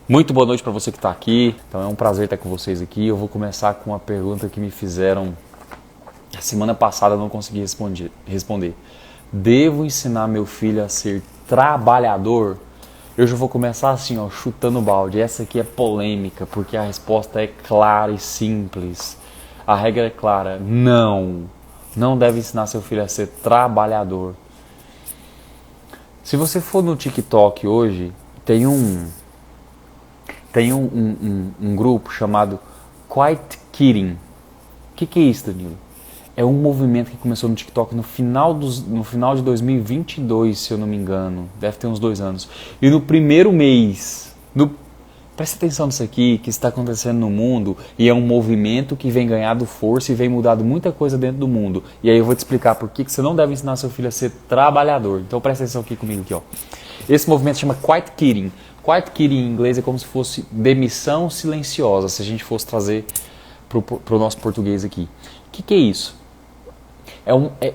Muito boa noite para você que está aqui. Então é um prazer estar com vocês aqui. Eu vou começar com uma pergunta que me fizeram a semana passada, eu não consegui responder. Devo ensinar meu filho a ser trabalhador? Eu já vou começar assim, ó, chutando o balde. Essa aqui é polêmica, porque a resposta é clara e simples. A regra é clara: não deve ensinar seu filho a ser trabalhador. Se você for no TikTok hoje, tem um grupo chamado Quiet Quitting. O que é isso, Danilo? É um movimento que começou no TikTok no final de 2022, se eu não me engano. Deve ter uns 2 anos. E no primeiro mês, presta atenção nisso aqui, que está acontecendo no mundo, e é um movimento que vem ganhando força e vem mudando muita coisa dentro do mundo. E aí eu vou te explicar por que você não deve ensinar seu filho a ser trabalhador. Então presta atenção aqui comigo. Aqui, ó. Esse movimento chama Quiet Quitting. Quiet Quitting em inglês é como se fosse demissão silenciosa, se a gente fosse trazer para o nosso português aqui. O que é isso?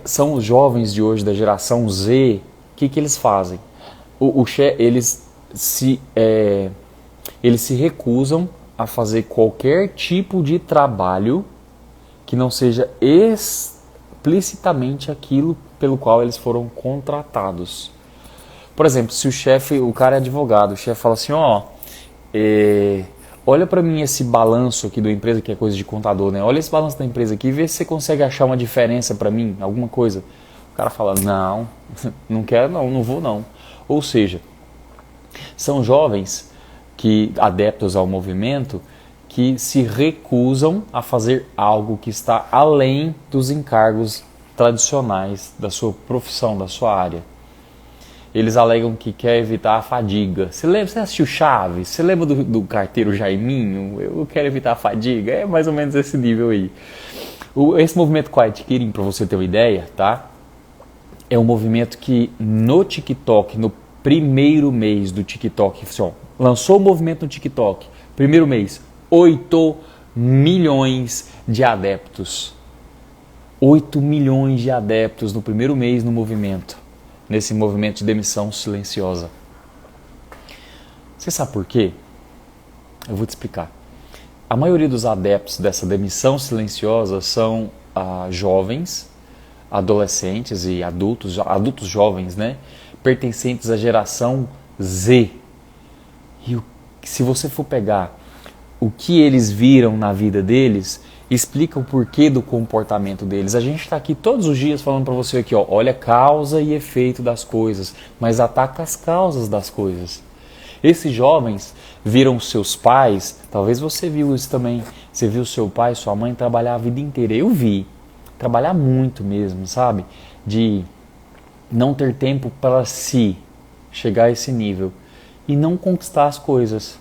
São os jovens de hoje, da geração Z. O que eles fazem? Eles se recusam a fazer qualquer tipo de trabalho que não seja explicitamente aquilo pelo qual eles foram contratados. Por exemplo, se o cara é advogado, o chefe fala assim, olha para mim esse balanço aqui da empresa, que é coisa de contador, né? Olha esse balanço da empresa aqui e vê se você consegue achar uma diferença para mim, alguma coisa. O cara fala, não quero não vou não. Ou seja, são jovens adeptos ao movimento, que se recusam a fazer algo que está além dos encargos tradicionais da sua profissão, da sua área. Eles alegam que quer evitar a fadiga. Você assistiu Chaves? Você lembra do carteiro Jaiminho? Eu quero evitar a fadiga. É mais ou menos esse nível aí. Esse movimento Quiet Quitting, para você ter uma ideia, tá? É um movimento que no TikTok, no primeiro mês do TikTok, lançou o movimento no TikTok, primeiro mês, 8 milhões de adeptos. 8 milhões de adeptos no primeiro mês no movimento. Nesse movimento de demissão silenciosa. Você sabe por quê? Eu vou te explicar. A maioria dos adeptos dessa demissão silenciosa são jovens, adolescentes e adultos jovens, né? Pertencentes à geração Z. E se você for pegar o que eles viram na vida deles, explica o porquê do comportamento deles. A gente está aqui todos os dias falando para você aqui, olha causa e efeito das coisas, mas ataca as causas das coisas. Esses jovens viram seus pais, talvez você viu isso também, você viu seu pai, sua mãe trabalhar a vida inteira. Eu vi, trabalhar muito mesmo, sabe? De não ter tempo para si, chegar a esse nível e não conquistar as coisas.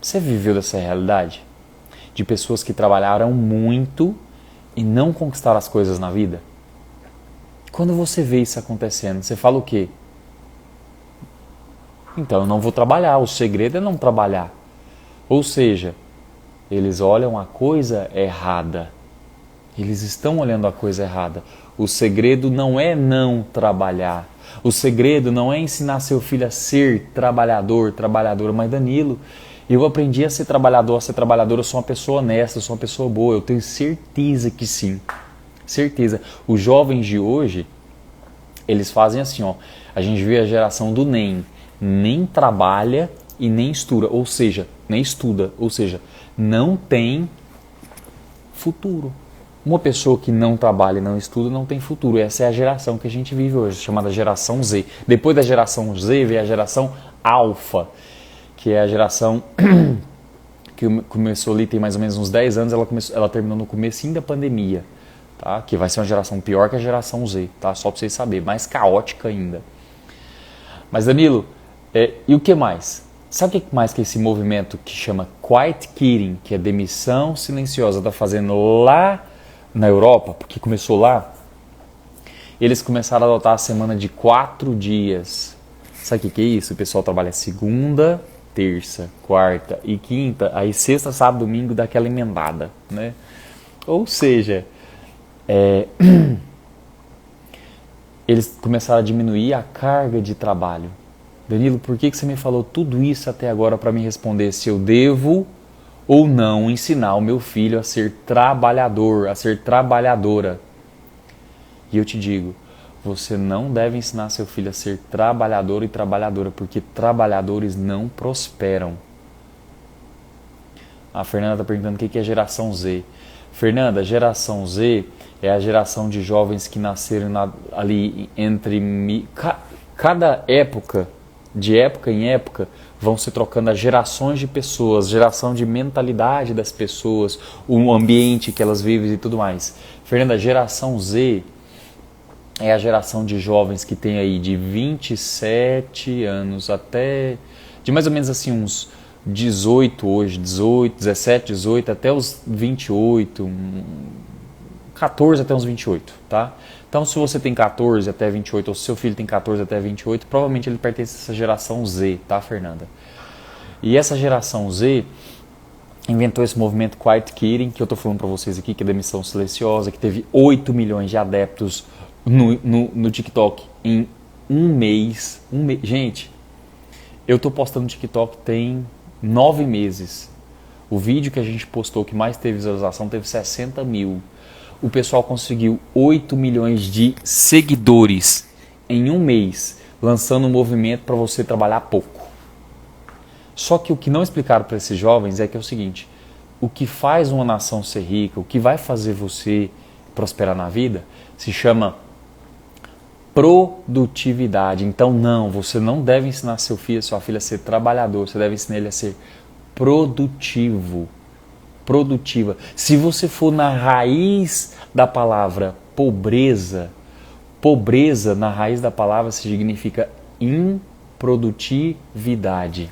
Você viveu dessa realidade? De pessoas que trabalharam muito e não conquistaram as coisas na vida? Quando você vê isso acontecendo, você fala o quê? Então eu não vou trabalhar, o segredo é não trabalhar. Ou seja, eles olham a coisa errada. Eles estão olhando a coisa errada. O segredo não é não trabalhar. O segredo não é ensinar seu filho a ser trabalhador, trabalhadora. Mas Danilo, eu aprendi a ser trabalhador, eu sou uma pessoa honesta, eu sou uma pessoa boa, eu tenho certeza que sim. Certeza. Os jovens de hoje, eles fazem assim, a gente vê a geração do nem trabalha e nem estuda, ou seja, não tem futuro. Uma pessoa que não trabalha e não estuda não tem futuro. Essa é a geração que a gente vive hoje, chamada geração Z. Depois da geração Z vem a geração Alfa, que é a geração que começou ali, tem mais ou menos uns 10 anos, ela terminou no comecinho da pandemia, tá? Que vai ser uma geração pior que a geração Z, tá? Só para vocês saberem, mais caótica ainda. Mas Danilo, e o que mais? Sabe o que mais que esse movimento que chama Quiet Quitting, que é demissão silenciosa, está fazendo lá na Europa, porque começou lá? Eles começaram a adotar a semana de 4 dias. Sabe o que é isso? O pessoal trabalha segunda, terça, quarta e quinta, aí sexta, sábado, domingo dá aquela emendada, né? Ou seja, eles começaram a diminuir a carga de trabalho. Danilo, por que você me falou tudo isso até agora para me responder se eu devo ou não ensinar o meu filho a ser trabalhador, a ser trabalhadora? E eu te digo, você não deve ensinar seu filho a ser trabalhador e trabalhadora, porque trabalhadores não prosperam. A Fernanda está perguntando o que é geração Z. Fernanda, geração Z é a geração de jovens que nasceram ali entre... Cada época, de época em época, vão se trocando as gerações de pessoas, geração de mentalidade das pessoas, o ambiente que elas vivem e tudo mais. Fernanda, geração Z é a geração de jovens que tem aí de 27 anos até... de mais ou menos assim uns 18 hoje, 18, 17, 18 até os 28, 14 até uns 28, tá? Então se você tem 14 até 28 ou se seu filho tem 14 até 28, provavelmente ele pertence a essa geração Z, tá, Fernanda? E essa geração Z inventou esse movimento Quiet Quitting, que eu tô falando para vocês aqui, que é demissão silenciosa, que teve 8 milhões de adeptos no TikTok em um mês. Gente, eu tô postando no TikTok tem 9 meses. O vídeo que a gente postou que mais teve visualização teve 60 mil. O pessoal conseguiu 8 milhões de seguidores em um mês, lançando um movimento para você trabalhar pouco. Só que o que não explicaram para esses jovens é que é o seguinte: o que faz uma nação ser rica, o que vai fazer você prosperar na vida, se chama produtividade. Então não, você não deve ensinar seu filho, sua filha a ser trabalhador, você deve ensinar ele a ser produtivo, produtiva. Se você for na raiz da palavra pobreza, pobreza na raiz da palavra significa improdutividade.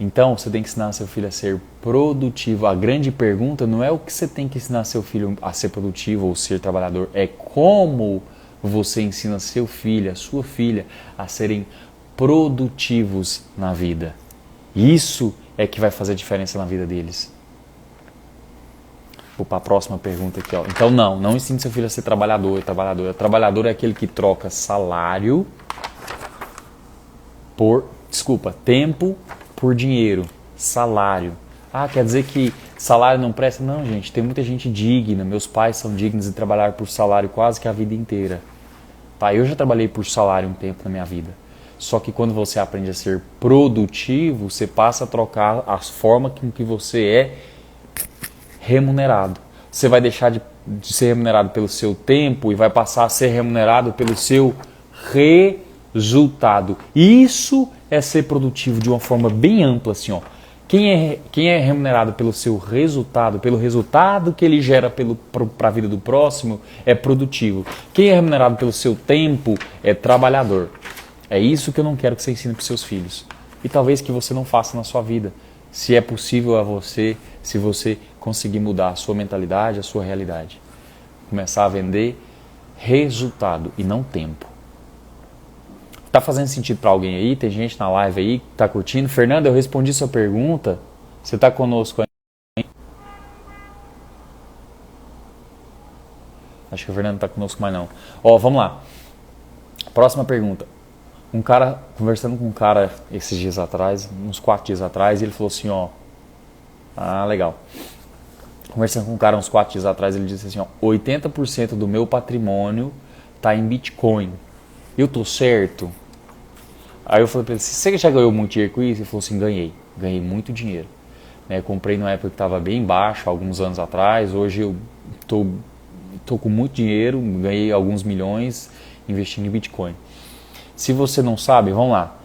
Então, você tem que ensinar seu filho a ser produtivo. A grande pergunta não é o que você tem que ensinar seu filho a ser produtivo ou ser trabalhador, é como você ensina seu filho, a sua filha, a serem produtivos na vida. Isso é que vai fazer diferença na vida deles. Vou para a próxima pergunta aqui, ó. Então, não ensine seu filho a ser trabalhador. Trabalhador é aquele que troca salário tempo por dinheiro, salário. Ah, quer dizer que salário não presta? Não, gente, tem muita gente digna. Meus pais são dignos de trabalhar por salário quase que a vida inteira. Tá, eu já trabalhei por salário um tempo na minha vida. Só que quando você aprende a ser produtivo, você passa a trocar a forma com que você é remunerado. Você vai deixar de ser remunerado pelo seu tempo e vai passar a ser remunerado pelo seu resultado. Isso é ser produtivo de uma forma bem ampla, assim, ó. Quem é remunerado pelo seu resultado, pelo resultado que ele gera para a vida do próximo, é produtivo. Quem é remunerado pelo seu tempo é trabalhador. É isso que eu não quero que você ensine para os seus filhos. E talvez que você não faça na sua vida. Se é possível a você, se você conseguir mudar a sua mentalidade, a sua realidade. Começar a vender resultado e não tempo. Tá fazendo sentido para alguém aí? Tem gente na live aí que tá curtindo? Fernanda, eu respondi sua pergunta. Você tá conosco aí? Acho que o Fernando não tá conosco mais não. Ó, vamos lá. Próxima pergunta. Conversando com um cara esses dias atrás, uns 4 dias atrás, ele falou assim, ó. Ah, legal. Conversando com um cara uns 4 dias atrás, ele disse assim, ó, 80% do meu patrimônio tá em Bitcoin. Eu tô certo? Aí eu falei pra ele, você já ganhou muito dinheiro com isso? Ele falou assim, ganhei muito dinheiro. Né, comprei numa época que estava bem baixo, alguns anos atrás, hoje eu tô com muito dinheiro, ganhei alguns milhões investindo em Bitcoin. Se você não sabe, vamos lá,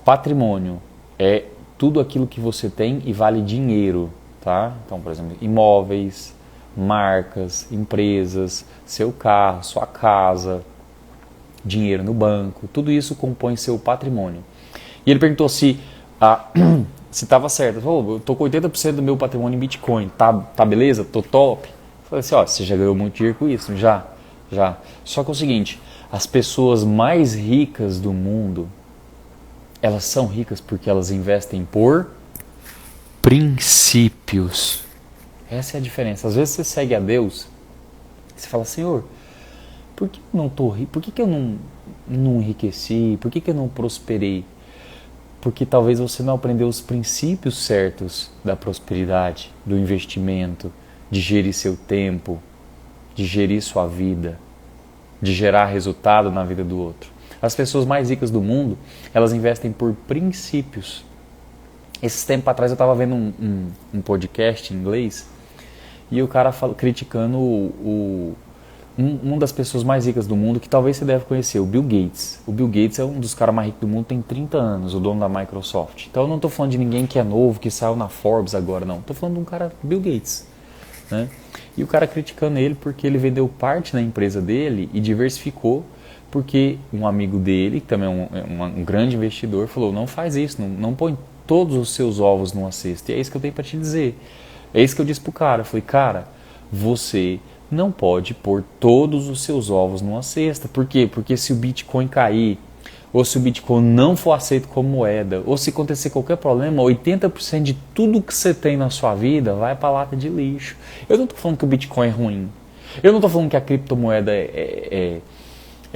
patrimônio é tudo aquilo que você tem e vale dinheiro, tá? Então, por exemplo, imóveis, marcas, empresas, seu carro, sua casa, dinheiro no banco, tudo isso compõe seu patrimônio. E ele perguntou se estava certo. Eu tô com 80% do meu patrimônio em Bitcoin, tá beleza? Tô top? Eu falei assim, ó, você já ganhou muito dinheiro com isso? Já. Só que é o seguinte, as pessoas mais ricas do mundo, elas são ricas porque elas investem por princípios. Essa é a diferença. Às vezes você segue a Deus, você fala, Senhor, por que eu não tô rico? Por que eu não enriqueci? Por que eu não prosperei? Porque talvez você não aprendeu os princípios certos da prosperidade, do investimento, de gerir seu tempo, de gerir sua vida, de gerar resultado na vida do outro. As pessoas mais ricas do mundo, elas investem por princípios. Esses tempos atrás eu estava vendo um podcast em inglês e o cara criticando uma das pessoas mais ricas do mundo, que talvez você deve conhecer, o Bill Gates. O Bill Gates é um dos caras mais ricos do mundo, tem 30 anos, o dono da Microsoft. Então eu não estou falando de ninguém que é novo, que saiu na Forbes agora, não. Estou falando de um cara, Bill Gates. Né? E o cara criticando ele porque ele vendeu parte da empresa dele e diversificou, porque um amigo dele, que também é um grande investidor, falou, não faz isso, não põe todos os seus ovos numa cesta. E é isso que eu tenho para te dizer. É isso que eu disse pro cara. Eu falei, cara, você não pode pôr todos os seus ovos numa cesta. Por quê? Porque se o Bitcoin cair, ou se o Bitcoin não for aceito como moeda, ou se acontecer qualquer problema, 80% de tudo que você tem na sua vida vai para a lata de lixo. Eu não estou falando que o Bitcoin é ruim. Eu não estou falando que a criptomoeda é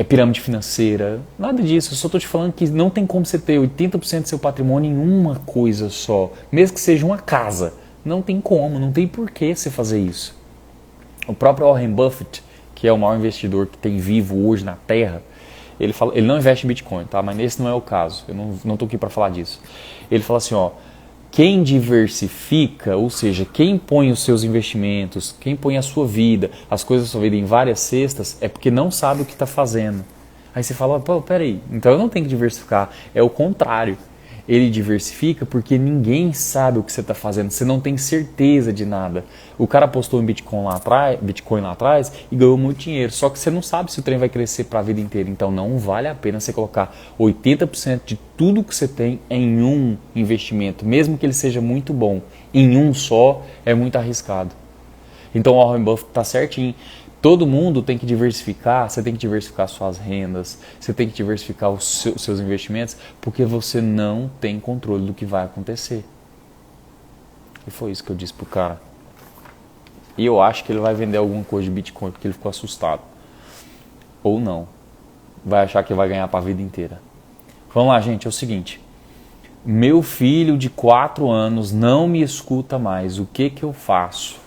pirâmide financeira. Nada disso. Eu só estou te falando que não tem como você ter 80% do seu patrimônio em uma coisa só. Mesmo que seja uma casa. Não tem como, não tem porquê você fazer isso. O próprio Warren Buffett, que é o maior investidor que tem vivo hoje na Terra, ele não investe em Bitcoin, tá? Mas esse não é o caso. Eu não estou aqui para falar disso. Ele fala assim, ó, quem diversifica, ou seja, quem põe os seus investimentos, quem põe a sua vida, as coisas da sua vida em várias cestas, é porque não sabe o que está fazendo. Aí você fala, pô, peraí, então eu não tenho que diversificar. É o contrário. Ele diversifica porque ninguém sabe o que você está fazendo, você não tem certeza de nada. O cara apostou em Bitcoin lá atrás e ganhou muito dinheiro, só que você não sabe se o trem vai crescer para a vida inteira, então não vale a pena você colocar 80% de tudo que você tem em um investimento, mesmo que ele seja muito bom, em um só é muito arriscado. Então o Warren Buffett está certinho. Todo mundo tem que diversificar, você tem que diversificar suas rendas, você tem que diversificar os seus investimentos, porque você não tem controle do que vai acontecer. E foi isso que eu disse pro cara. E eu acho que ele vai vender alguma coisa de Bitcoin, porque ele ficou assustado. Ou não. Vai achar que vai ganhar para a vida inteira. Vamos lá, gente, é o seguinte. Meu filho de 4 anos não me escuta mais. O que eu faço?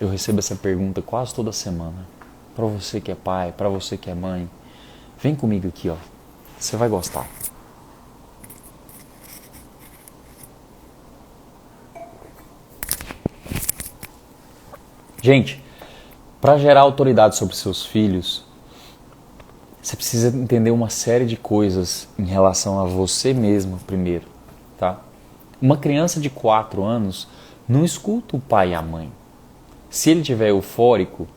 Eu recebo essa pergunta quase toda semana. Para você que é pai, para você que é mãe, vem comigo aqui, ó. Você vai gostar. Gente, para gerar autoridade sobre seus filhos, você precisa entender uma série de coisas em relação a você mesmo primeiro, tá? Uma criança de 4 anos não escuta o pai e a mãe. Se ele estiver eufórico,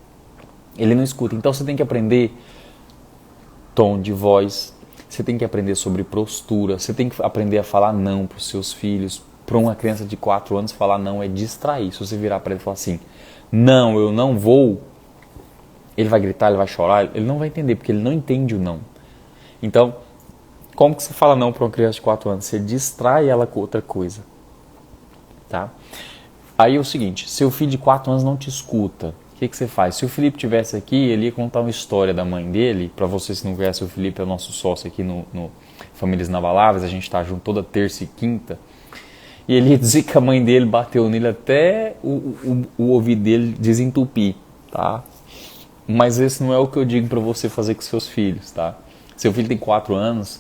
ele não escuta. Então você tem que aprender tom de voz, você tem que aprender sobre postura, você tem que aprender a falar não para os seus filhos. Para uma criança de 4 anos, falar não é distrair. Se você virar para ele e falar assim, não, eu não vou, ele vai gritar, ele vai chorar, ele não vai entender, porque ele não entende o não. Então, como que você fala não para uma criança de 4 anos? Você distrai ela com outra coisa, tá? Aí é o seguinte, seu filho de 4 anos não te escuta, o que você faz? Se o Felipe estivesse aqui, ele ia contar uma história da mãe dele. Para você se não conhece, o Felipe é o nosso sócio aqui no Famílias Inabaláveis, a gente está junto toda terça e quinta. E ele ia dizer que a mãe dele bateu nele até o ouvido dele desentupir, tá? Mas esse não é o que eu digo para você fazer com seus filhos, tá? Seu filho tem 4 anos...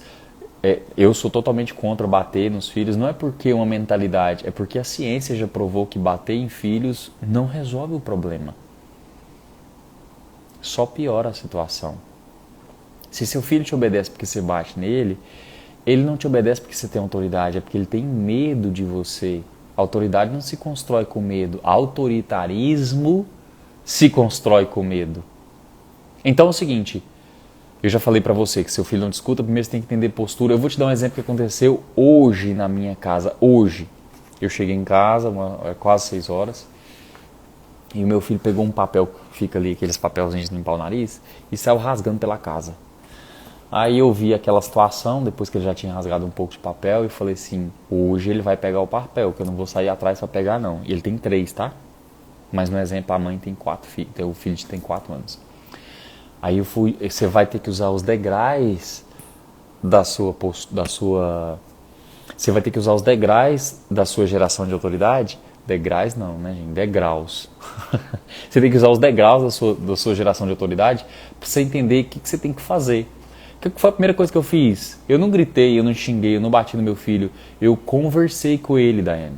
eu sou totalmente contra bater nos filhos, não é porque é uma mentalidade, é porque a ciência já provou que bater em filhos não resolve o problema. Só piora a situação. Se seu filho te obedece porque você bate nele, ele não te obedece porque você tem autoridade, é porque ele tem medo de você. A autoridade não se constrói com medo, autoritarismo se constrói com medo. Então é o seguinte... Eu já falei pra você que seu filho não te escuta, primeiro você tem que entender postura. Eu vou te dar um exemplo que aconteceu hoje na minha casa. Hoje. Eu cheguei em casa, quase 6 horas, e o meu filho pegou um papel que fica ali, aqueles papelzinhos de limpar o nariz, e saiu rasgando pela casa. Aí eu vi aquela situação, depois que ele já tinha rasgado um pouco de papel, e falei assim, hoje ele vai pegar o papel, que eu não vou sair atrás pra pegar não. E ele tem 3, tá? Mas no exemplo a mãe tem 4 filhos, o filho tem 4 anos. Aí você vai ter que usar os degraus você vai ter que usar os degraus da sua geração de autoridade. Degraus não, né, gente? Degraus. Você tem que usar os degraus da sua geração de autoridade para você entender o que você tem que fazer. O que foi a primeira coisa que eu fiz? Eu não gritei, eu não xinguei, eu não bati no meu filho. Eu conversei com ele, Daiane.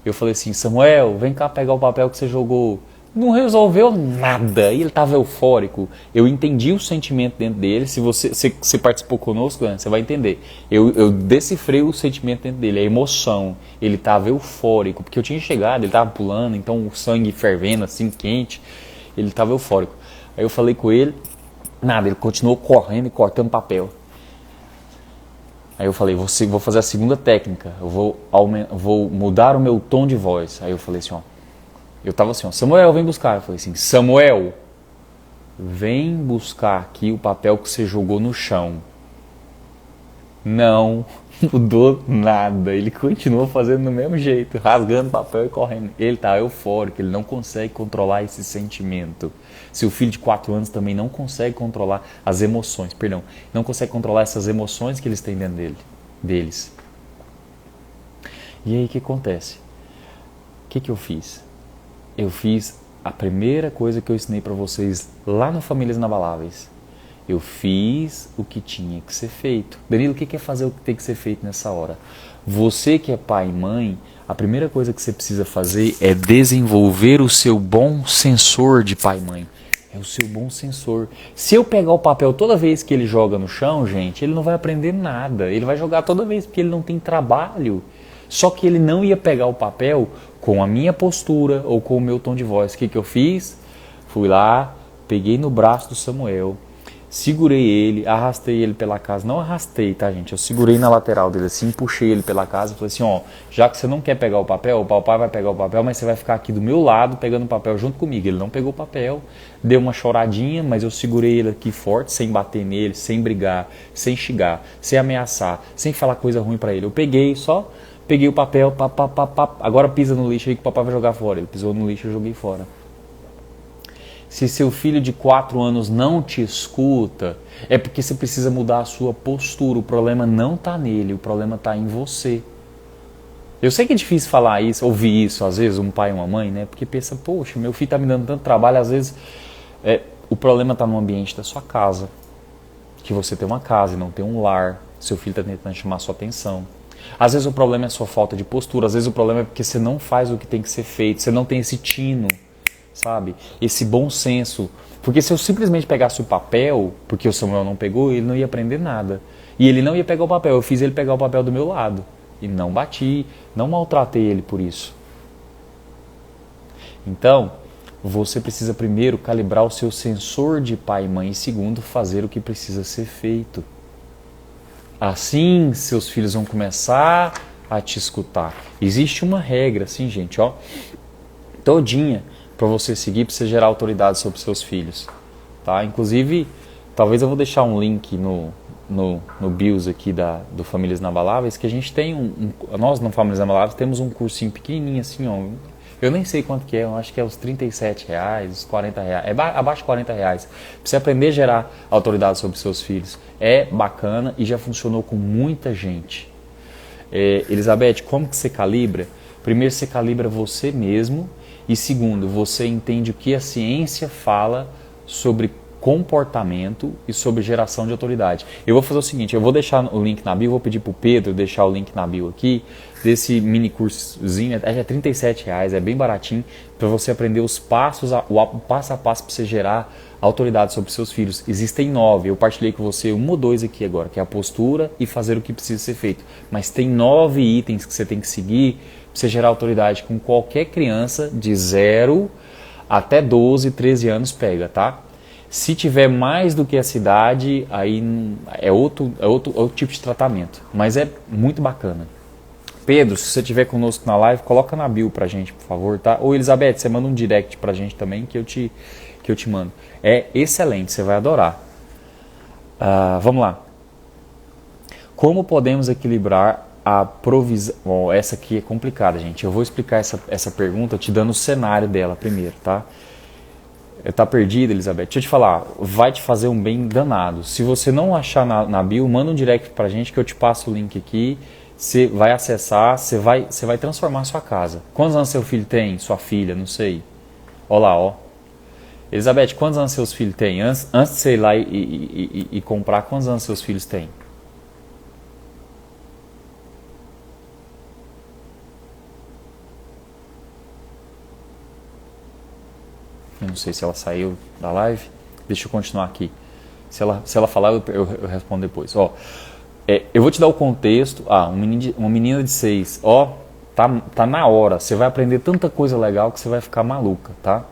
Eu falei assim, Samuel, vem cá pegar o papel que você jogou. Não resolveu nada, ele estava eufórico. Eu entendi o sentimento dentro dele. Se você participou conosco, você vai entender. Eu decifrei o sentimento dentro dele, a emoção. Ele estava eufórico, porque eu tinha chegado, ele estava pulando, então o sangue fervendo, assim, quente. Ele estava eufórico. Aí eu falei com ele, nada, ele continuou correndo e cortando papel. Aí eu falei, vou fazer a segunda técnica, eu vou mudar o meu tom de voz. Aí eu falei assim, ó. Eu tava assim, ó, Samuel, vem buscar. Eu falei assim, Samuel, vem buscar aqui o papel que você jogou no chão. Não mudou nada. Ele continuou fazendo do mesmo jeito, rasgando papel e correndo. Ele tá eufórico, ele não consegue controlar esse sentimento. Seu filho de 4 anos também não consegue controlar as emoções, não consegue controlar essas emoções que eles têm dentro deles. E aí o que acontece? O que eu fiz? Eu fiz a primeira coisa que eu ensinei para vocês lá no Famílias Inabaláveis. Eu fiz o que tinha que ser feito. Danilo, o que é fazer o que tem que ser feito nessa hora? Você que é pai e mãe, a primeira coisa que você precisa fazer é desenvolver o seu bom sensor de pai e mãe. É o seu bom sensor. Se eu pegar o papel toda vez que ele joga no chão, gente, ele não vai aprender nada. Ele vai jogar toda vez porque ele não tem trabalho. Só que ele não ia pegar o papel com a minha postura ou com o meu tom de voz. O que eu fiz? Fui lá, peguei no braço do Samuel, segurei ele, arrastei ele pela casa. Não arrastei, tá, gente? Eu segurei na lateral dele assim, puxei ele pela casa e falei assim, ó, já que você não quer pegar o papai vai pegar o papel, mas você vai ficar aqui do meu lado pegando o papel junto comigo. Ele não pegou o papel, deu uma choradinha, mas eu segurei ele aqui forte, sem bater nele, sem brigar, sem xingar, sem ameaçar, sem falar coisa ruim pra ele. Eu peguei o papel, agora pisa no lixo aí que o papai vai jogar fora. Ele pisou no lixo e eu joguei fora. Se seu filho de 4 anos não te escuta, é porque você precisa mudar a sua postura. O problema não está nele, o problema está em você. Eu sei que é difícil falar isso, ouvir isso, às vezes, um pai e uma mãe, né? Porque pensa, poxa, meu filho está me dando tanto trabalho, às vezes o problema está no ambiente da sua casa. Que você tem uma casa e não tem um lar, seu filho está tentando chamar a sua atenção. Às vezes o problema é a sua falta de postura, às vezes o problema é porque você não faz o que tem que ser feito, você não tem esse tino, sabe? Esse bom senso. Porque se eu simplesmente pegasse o papel, porque o Samuel não pegou, ele não ia aprender nada. E ele não ia pegar o papel, eu fiz ele pegar o papel do meu lado. E não bati, não maltratei ele por isso. Então, você precisa primeiro calibrar o seu sensor de pai e mãe e segundo, fazer o que precisa ser feito. Assim, seus filhos vão começar a te escutar. Existe uma regra, assim, gente, ó, todinha para você seguir, para você gerar autoridade sobre seus filhos, tá? Inclusive, talvez eu vou deixar um link no BIOS aqui do Famílias Inabaláveis, que a gente tem nós no Famílias Inabaláveis temos um cursinho pequenininho assim, ó, eu nem sei quanto que é, eu acho que é os R$37, os R$40, é abaixo de R$40. Pra você aprender a gerar autoridade sobre seus filhos. É bacana e já funcionou com muita gente. Elizabeth, como que você calibra? Primeiro você calibra você mesmo e segundo, você entende o que a ciência fala sobre comportamento e sobre geração de autoridade. Eu vou fazer o seguinte, eu vou deixar o link na bio, vou pedir pro Pedro deixar o link na bio aqui, desse mini cursozinho, é R$37, é bem baratinho, para você aprender os passos, o passo a passo para você gerar autoridade sobre seus filhos. Existem 9, eu partilhei com você 1 ou 2 aqui agora, que é a postura e fazer o que precisa ser feito. Mas tem 9 itens que você tem que seguir para você gerar autoridade com qualquer criança de 0 até 12, 13 anos pega, tá? Se tiver mais do que essa idade, aí é outro tipo de tratamento. Mas é muito bacana. Pedro, se você estiver conosco na live, coloca na bio pra gente, por favor, tá? Ou Elizabeth, você manda um direct pra gente também que eu te mando. É excelente, você vai adorar. Vamos lá. Como podemos equilibrar a provisão? Bom, essa aqui é complicada, gente. Eu vou explicar essa pergunta te dando o cenário dela primeiro, tá? Tá perdida, Elizabeth? Deixa eu te falar, vai te fazer um bem danado. Se você não achar na bio, manda um direct pra gente que eu te passo o link aqui. Você vai acessar, você vai transformar a sua casa. Quantos anos seu filho tem? Sua filha, não sei. Olha lá, ó. Elizabeth, quantos anos seus filhos têm? Antes de você ir lá e comprar, quantos anos seus filhos têm? Eu não sei se ela saiu da live. Deixa eu continuar aqui. Se ela falar, eu respondo depois. Ó, eu vou te dar o contexto. Uma menina de 6. Ó, tá na hora. Você vai aprender tanta coisa legal que você vai ficar maluca, tá?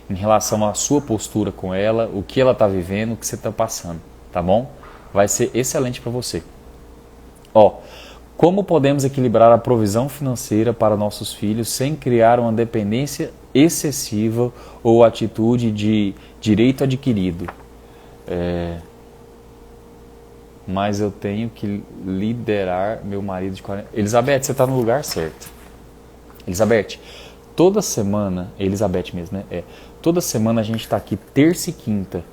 Em relação à sua postura com ela, o que ela tá vivendo, o que você tá passando, tá bom? Vai ser excelente para você. Ó, como podemos equilibrar a provisão financeira para nossos filhos sem criar uma dependência excessiva ou atitude de direito adquirido? Mas eu tenho que liderar meu marido de 40... Elizabeth, você está no lugar certo. Elizabeth, toda semana, Elizabeth mesmo, né? Toda semana a gente está aqui terça e quinta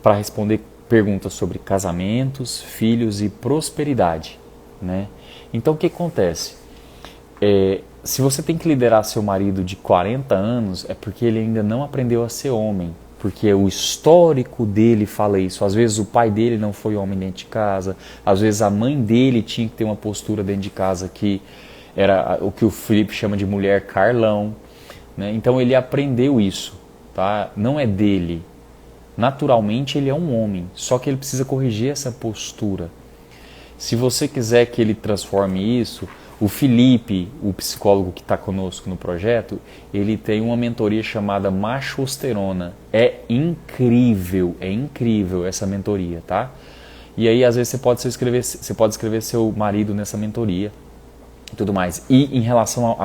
para responder perguntas sobre casamentos, filhos e prosperidade, né? Então o que acontece? Se você tem que liderar seu marido de 40 anos, é porque ele ainda não aprendeu a ser homem. Porque o histórico dele fala isso. Às vezes o pai dele não foi homem dentro de casa. Às vezes a mãe dele tinha que ter uma postura dentro de casa que era o que o Felipe chama de mulher Carlão, né? Então ele aprendeu isso, tá? Não é dele. Naturalmente ele é um homem, só que ele precisa corrigir essa postura. Se você quiser que ele transforme isso, o Felipe, o psicólogo que está conosco no projeto, ele tem uma mentoria chamada Machosterona. É incrível essa mentoria, tá? E aí às vezes você pode escrever seu marido nessa mentoria e tudo mais. E em relação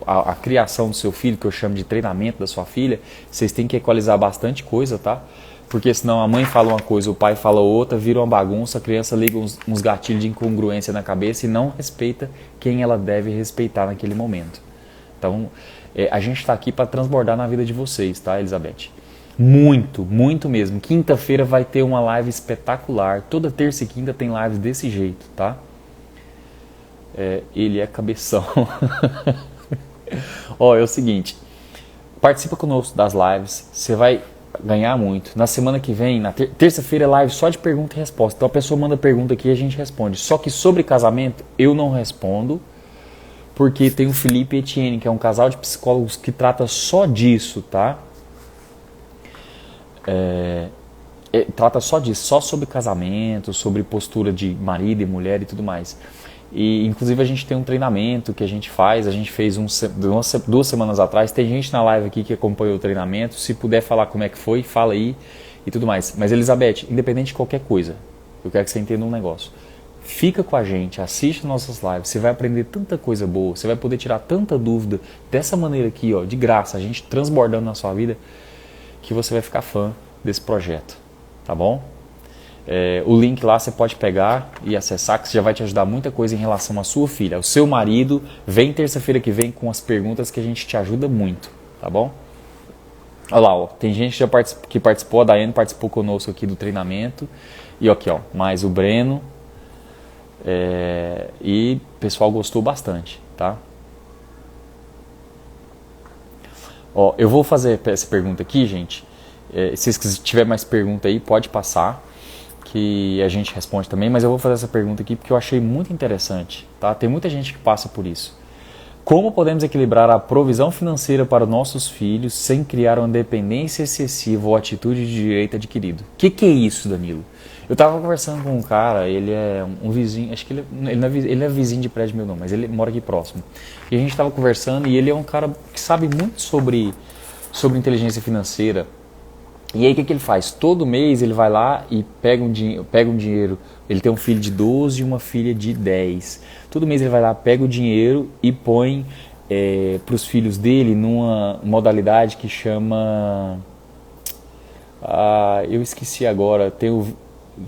à criação do seu filho, que eu chamo de treinamento da sua filha, vocês têm que equalizar bastante coisa, tá? Porque senão a mãe fala uma coisa, o pai fala outra, vira uma bagunça, a criança liga uns gatilhos de incongruência na cabeça e não respeita quem ela deve respeitar naquele momento. Então, a gente está aqui para transbordar na vida de vocês, tá, Elizabeth? Muito, muito mesmo. Quinta-feira vai ter uma live espetacular. Toda terça e quinta tem lives desse jeito, tá? Ele é cabeção. Ó, é o seguinte, participa conosco das lives, você vai ganhar muito. Na semana que vem, na terça-feira é live só de pergunta e resposta. Então a pessoa manda pergunta aqui e a gente responde. Só que sobre casamento eu não respondo, porque tem o Felipe e Etienne, que é um casal de psicólogos que trata só disso, tá? Trata só disso, só sobre casamento, sobre postura de marido e mulher e tudo mais. E inclusive a gente tem um treinamento que a gente fez 2 semanas atrás. Tem gente na live aqui que acompanhou o treinamento. Se puder falar como é que foi, fala aí e tudo mais. Mas Elizabeth, independente de qualquer coisa, eu quero que você entenda um negócio. Fica com a gente, assiste nossas lives, você vai aprender tanta coisa boa, você vai poder tirar tanta dúvida dessa maneira aqui, ó, de graça, a gente transbordando na sua vida, que você vai ficar fã desse projeto, tá bom? O link lá você pode pegar e acessar, que já vai te ajudar muita coisa em relação à sua filha. O seu marido, vem terça-feira que vem com as perguntas que a gente te ajuda muito, tá bom? Olha lá, ó, tem gente que participou, a Daiane participou conosco aqui do treinamento. E aqui, ó, mais o Breno. E o pessoal gostou bastante, tá? Ó, eu vou fazer essa pergunta aqui, gente. Se vocês tiverem mais pergunta aí, pode passar, que a gente responde também, mas eu vou fazer essa pergunta aqui porque eu achei muito interessante, tá? Tem muita gente que passa por isso. Como podemos equilibrar a provisão financeira para nossos filhos sem criar uma dependência excessiva ou atitude de direito adquirido? O que é isso, Danilo? Eu estava conversando com um cara, ele é um vizinho, acho que ele não é vizinho de prédio meu não, mas ele mora aqui próximo. E a gente estava conversando e ele é um cara que sabe muito sobre inteligência financeira. E aí o que ele faz? Todo mês ele vai lá e pega um dinheiro. Ele tem um filho de 12 e uma filha de 10. Todo mês ele vai lá, pega o dinheiro e põe para os filhos dele numa modalidade que chama... eu esqueci agora.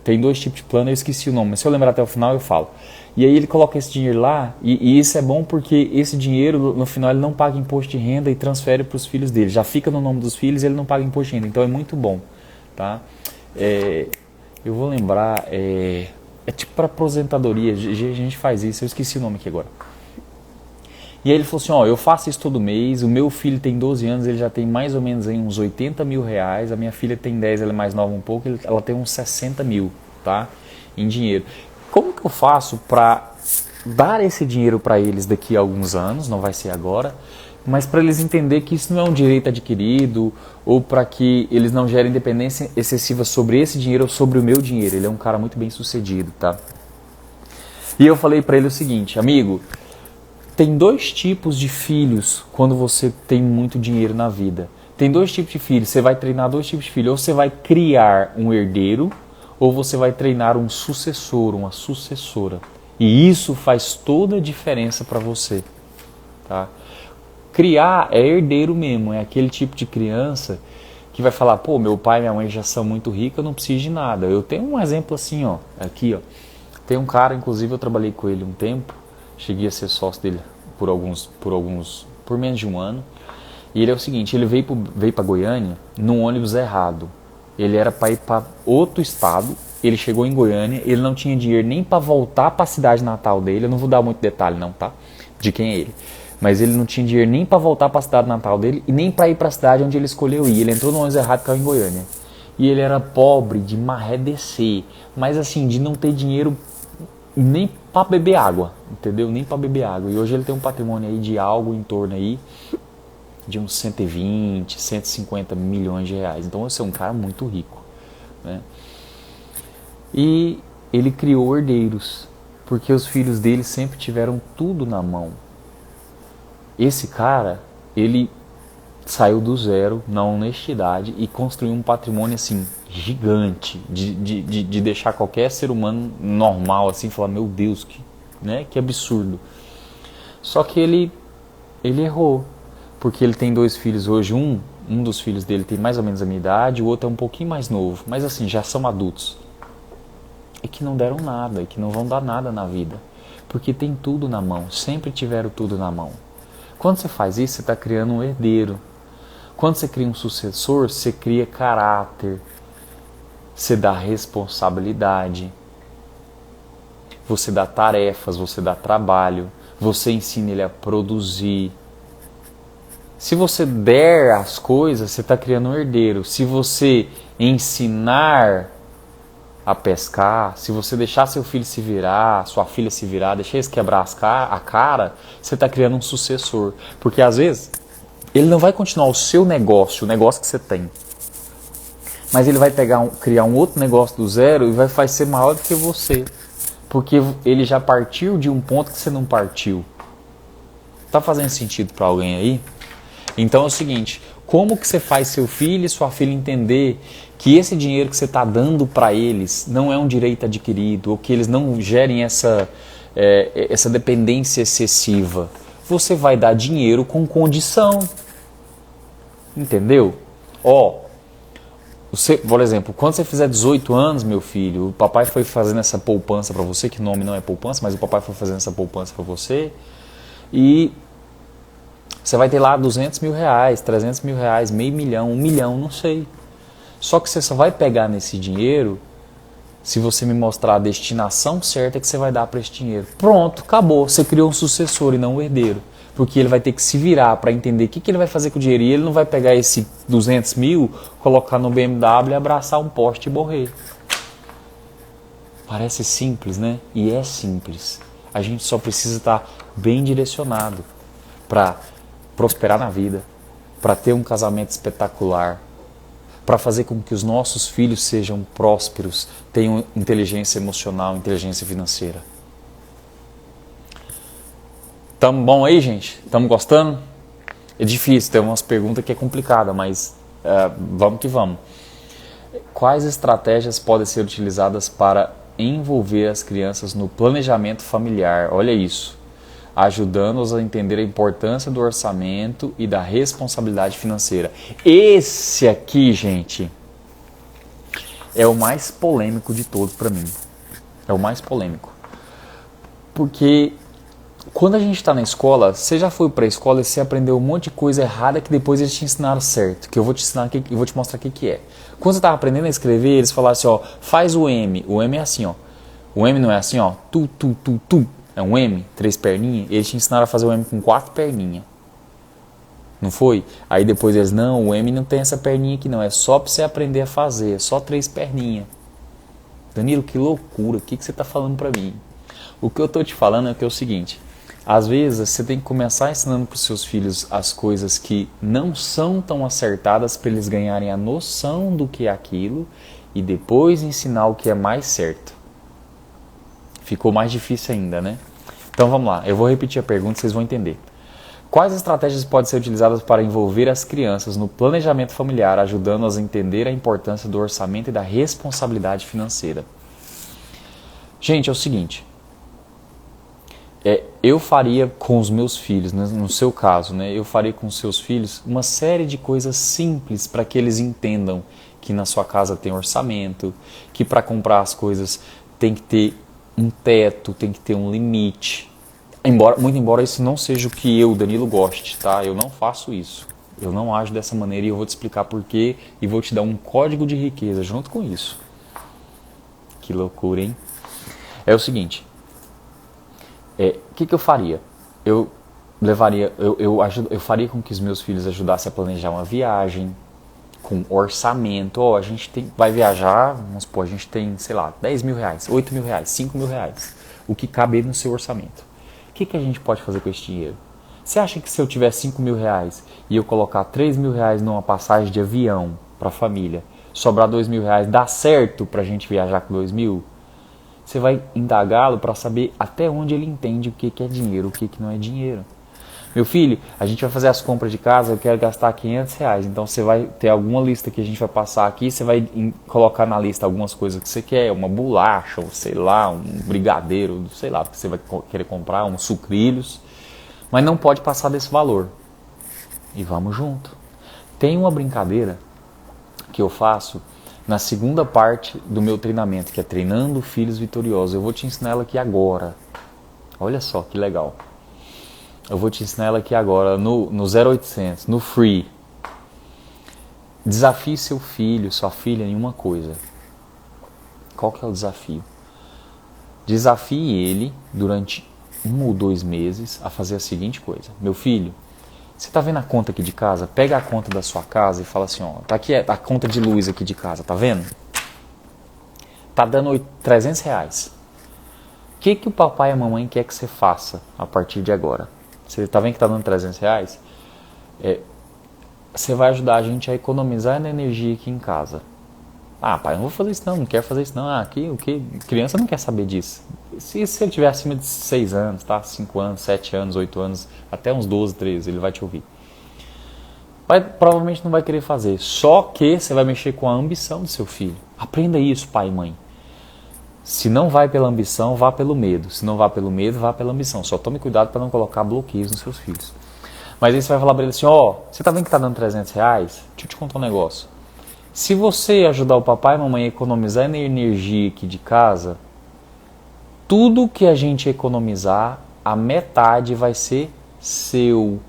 tem dois tipos de plano, eu esqueci o nome, mas se eu lembrar até o final eu falo. E aí ele coloca esse dinheiro lá, e isso é bom porque esse dinheiro, no final, ele não paga imposto de renda e transfere para os filhos dele. Já fica no nome dos filhos e ele não paga imposto de renda, então é muito bom. Tá? Eu vou lembrar, é tipo para aposentadoria, a gente faz isso, eu esqueci o nome aqui agora. E aí ele falou assim, ó, eu faço isso todo mês, o meu filho tem 12 anos, ele já tem mais ou menos aí uns 80 mil reais, a minha filha tem 10, ela é mais nova um pouco, ela tem uns 60 mil, tá? Em dinheiro. Como que eu faço para dar esse dinheiro para eles daqui a alguns anos, não vai ser agora, mas para eles entenderem que isso não é um direito adquirido, ou para que eles não gerem dependência excessiva sobre esse dinheiro ou sobre o meu dinheiro. Ele é um cara muito bem sucedido, tá? E eu falei para ele o seguinte, amigo, tem dois tipos de filhos quando você tem muito dinheiro na vida. Tem dois tipos de filhos, você vai treinar dois tipos de filhos, ou você vai criar um herdeiro, ou você vai treinar um sucessor, uma sucessora. E isso faz toda a diferença para você. Tá? Criar é herdeiro mesmo, é aquele tipo de criança que vai falar, pô, meu pai e minha mãe já são muito ricos, eu não preciso de nada. Eu tenho um exemplo assim, ó, aqui, ó. Tem um cara, inclusive eu trabalhei com ele um tempo, cheguei a ser sócio dele por menos de um ano. E ele é o seguinte, ele veio para Goiânia num ônibus errado. Ele era para ir para outro estado, ele chegou em Goiânia, ele não tinha dinheiro nem para voltar para a cidade natal dele. Eu não vou dar muito detalhe não, tá? De quem é ele. Mas ele não tinha dinheiro nem para voltar para a cidade natal dele e nem para ir para a cidade onde ele escolheu ir. Ele entrou no ônibus errado e caiu em Goiânia. E ele era pobre de marredecer, mas assim, de não ter dinheiro nem para beber água, entendeu? Nem para beber água. E hoje ele tem um patrimônio aí de algo em torno aí de uns 120, 150 milhões de reais. Então você é um cara muito rico, né? E ele criou herdeiros, porque os filhos dele sempre tiveram tudo na mão. Esse cara, ele saiu do zero na honestidade e construiu um patrimônio assim gigante, de deixar qualquer ser humano normal assim falar, meu Deus, que absurdo. Só que ele errou, porque ele tem dois filhos hoje, um dos filhos dele tem mais ou menos a minha idade, o outro é um pouquinho mais novo, mas assim, já são adultos. E que não deram nada, e que não vão dar nada na vida, porque tem tudo na mão, sempre tiveram tudo na mão. Quando você faz isso, você está criando um herdeiro. Quando você cria um sucessor, você cria caráter, você dá responsabilidade, você dá tarefas, você dá trabalho, você ensina ele a produzir. Se você der as coisas, você está criando um herdeiro. Se você ensinar a pescar, se você deixar seu filho se virar, sua filha se virar, deixar eles quebrar a cara, você está criando um sucessor. Porque às vezes ele não vai continuar o seu negócio, o negócio que você tem. Mas ele vai criar um outro negócio do zero e vai ser maior do que você. Porque ele já partiu de um ponto que você não partiu. Tá fazendo sentido para alguém aí? Então é o seguinte, como que você faz seu filho e sua filha entender que esse dinheiro que você está dando para eles não é um direito adquirido, ou que eles não gerem essa dependência excessiva? Você vai dar dinheiro com condição. Entendeu? Por exemplo, quando você fizer 18 anos, meu filho, o papai foi fazendo essa poupança para você, que nome não é poupança, mas o papai foi fazendo essa poupança para você, e você vai ter lá 200 mil reais, 300 mil reais, meio milhão, 1 milhão, não sei. Só que você só vai pegar nesse dinheiro se você me mostrar a destinação certa que você vai dar para esse dinheiro. Pronto, acabou. Você criou um sucessor e não um herdeiro. Porque ele vai ter que se virar para entender o que ele vai fazer com o dinheiro. E ele não vai pegar esse 200 mil, colocar no BMW, abraçar um poste e morrer. Parece simples, né? E é simples. A gente só precisa estar bem direcionado para prosperar na vida, para ter um casamento espetacular, para fazer com que os nossos filhos sejam prósperos, tenham inteligência emocional, inteligência financeira. Tamo bom aí, gente? Tamo gostando? É difícil, tem umas perguntas que é complicada, mas vamos que vamos. Quais estratégias podem ser utilizadas para envolver as crianças no planejamento familiar? Olha isso. Ajudando-os a entender a importância do orçamento e da responsabilidade financeira. Esse aqui, gente, é o mais polêmico de todos para mim. É o mais polêmico. Porque quando a gente está na escola, você já foi para a escola e você aprendeu um monte de coisa errada que depois eles te ensinaram certo. Que eu vou te ensinar, eu vou te mostrar o que é. Quando você estava aprendendo a escrever, eles falaram assim, ó, faz o M. O M é assim, ó. O M não é assim, ó. Tu. É um M, 3 perninhas. Eles te ensinaram a fazer o M com 4 perninhas. Não foi? Aí depois eles, não, o M não tem essa perninha aqui não. É só para você aprender a fazer. É só 3 perninhas. Danilo, que loucura. O que você está falando para mim? O que eu estou te falando é que é o seguinte. Às vezes você tem que começar ensinando para os seus filhos as coisas que não são tão acertadas para eles ganharem a noção do que é aquilo e depois ensinar o que é mais certo. Ficou mais difícil ainda, né? Então vamos lá, eu vou repetir a pergunta e vocês vão entender. Quais estratégias podem ser utilizadas para envolver as crianças no planejamento familiar, ajudando-as a entender a importância do orçamento e da responsabilidade financeira? Gente, é o seguinte. Eu faria com os meus filhos, né, no seu caso, né, eu faria com os seus filhos uma série de coisas simples para que eles entendam que na sua casa tem orçamento, que para comprar as coisas tem que ter um teto, tem que ter um limite. Muito embora isso não seja o que eu, Danilo, goste, tá? Eu não faço isso. Eu não ajo dessa maneira e eu vou te explicar por quê e vou te dar um código de riqueza junto com isso. Que loucura, hein? É o seguinte. O que eu faria? Eu faria com que os meus filhos ajudassem a planejar uma viagem com orçamento. A gente vai viajar, vamos supor, a gente tem, sei lá, 10 mil reais, 8 mil reais, 5 mil reais. O que cabe no seu orçamento. O que a gente pode fazer com esse dinheiro? Você acha que se eu tiver 5 mil reais e eu colocar 3 mil reais numa passagem de avião para a família, sobrar 2 mil reais, dá certo para a gente viajar com 2 mil? Você vai indagá-lo para saber até onde ele entende o que é dinheiro, o que não é dinheiro. Meu filho, a gente vai fazer as compras de casa, eu quero gastar 500 reais. Então você vai ter alguma lista que a gente vai passar aqui, você vai colocar na lista algumas coisas que você quer, uma bolacha, ou sei lá, um brigadeiro, sei lá, porque você vai querer comprar, uns sucrilhos. Mas não pode passar desse valor. E vamos junto. Tem uma brincadeira que eu faço na segunda parte do meu treinamento, que é Treinando Filhos Vitoriosos. Eu vou te ensinar ela aqui agora. Olha só que legal. Eu vou te ensinar ela aqui agora no 0800, no Free. Desafie seu filho, sua filha em uma coisa. Qual que é o desafio? Desafie ele durante 1 ou 2 meses a fazer a seguinte coisa. Meu filho, você está vendo a conta aqui de casa? Pega a conta da sua casa e fala assim, ó, tá aqui a conta de luz aqui de casa, tá vendo? Tá dando 300 reais. O que o papai e a mamãe quer que você faça a partir de agora? Você tá vendo que tá dando 300 reais? Você vai ajudar a gente a economizar na energia aqui em casa. Ah, pai, eu não vou fazer isso não quero fazer isso não. Ah, o que? Criança não quer saber disso. Se ele tiver acima de 6 anos, tá? 5 anos, 7 anos, 8 anos, até uns 12, 13, ele vai te ouvir. Provavelmente não vai querer fazer. Só que você vai mexer com a ambição do seu filho. Aprenda isso, pai e mãe. Se não vai pela ambição, vá pelo medo. Se não vá pelo medo, vá pela ambição. Só tome cuidado para não colocar bloqueios nos seus filhos. Mas aí você vai falar para ele assim, você tá vendo que tá dando 300 reais? Deixa eu te contar um negócio. Se você ajudar o papai e a mamãe a economizar energia aqui de casa, tudo que a gente economizar, a metade vai ser seu.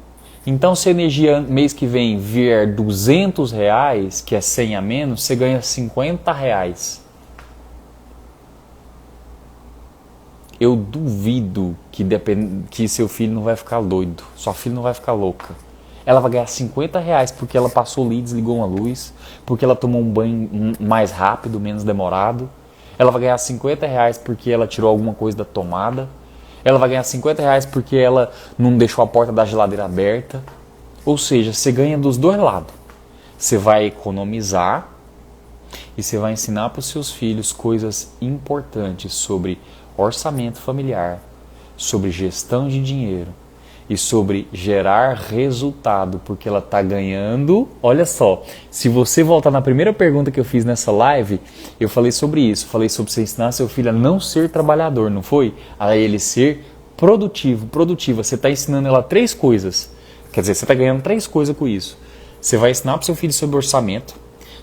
Então, se a energia mês que vem vier 200 reais, que é 100 a menos, você ganha 50 reais. Eu duvido que seu filho não vai ficar doido, sua filha não vai ficar louca. Ela vai ganhar 50 reais porque ela passou ali e desligou uma luz, porque ela tomou um banho mais rápido, menos demorado. Ela vai ganhar 50 reais porque ela tirou alguma coisa da tomada. Ela vai ganhar 50 reais porque ela não deixou a porta da geladeira aberta. Ou seja, você ganha dos dois lados. Você vai economizar e você vai ensinar para os seus filhos coisas importantes sobre orçamento familiar, sobre gestão de dinheiro e sobre gerar resultado, porque ela está ganhando. Olha só, se você voltar na primeira pergunta que eu fiz nessa live, eu falei sobre isso, falei sobre você ensinar seu filho a não ser trabalhador, não foi? A ele ser produtiva. Você está ensinando ela 3 coisas, quer dizer, você está ganhando 3 coisas com isso. Você vai ensinar para o seu filho sobre orçamento,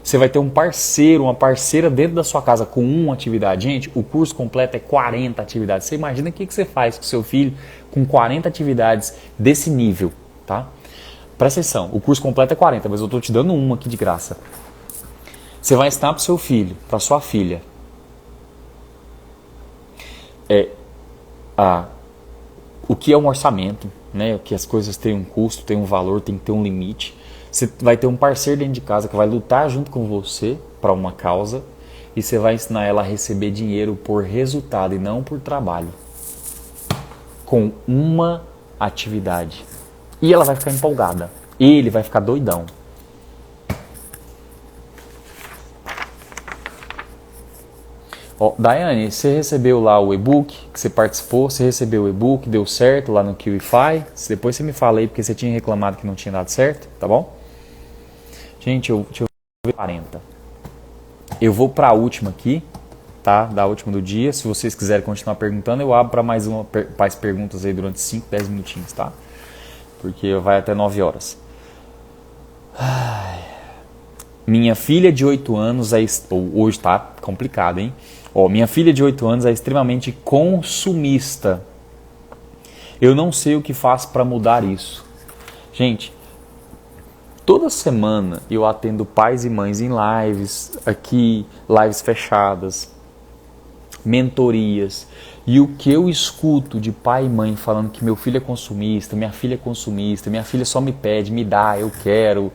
Você vai ter um parceiro, uma parceira dentro da sua casa com uma atividade. Gente, o curso completo é 40 atividades. Você imagina o que você faz com seu filho com 40 atividades desse nível, tá? Presta atenção, o curso completo é 40, mas eu estou te dando uma aqui de graça. Você vai ensinar para o seu filho, para sua filha, o que é um orçamento, né? Que as coisas têm um custo, têm um valor, tem que ter um limite. Você vai ter um parceiro dentro de casa que vai lutar junto com você para uma causa e você vai ensinar ela a receber dinheiro por resultado e não por trabalho. Com uma atividade. E ela vai ficar empolgada. Ele vai ficar doidão. Ó, Daiane, você recebeu lá o e-book que você participou? Você recebeu o e-book, deu certo lá no QIFI? Depois você me fala aí, porque você tinha reclamado que não tinha dado certo, tá bom? Gente, deixa eu ver 40. Eu vou para a última aqui, tá? Da última do dia. Se vocês quiserem continuar perguntando, eu abro para mais perguntas aí durante 5, 10 minutinhos, tá? Porque vai até 9 horas. Minha filha de 8 anos hoje tá complicado, hein? Ó, minha filha de 8 anos é extremamente consumista. Eu não sei o que faço para mudar isso. Gente, toda semana eu atendo pais e mães em lives, aqui, lives fechadas, mentorias. E o que eu escuto de pai e mãe falando que meu filho é consumista, minha filha só me pede, me dá, eu quero.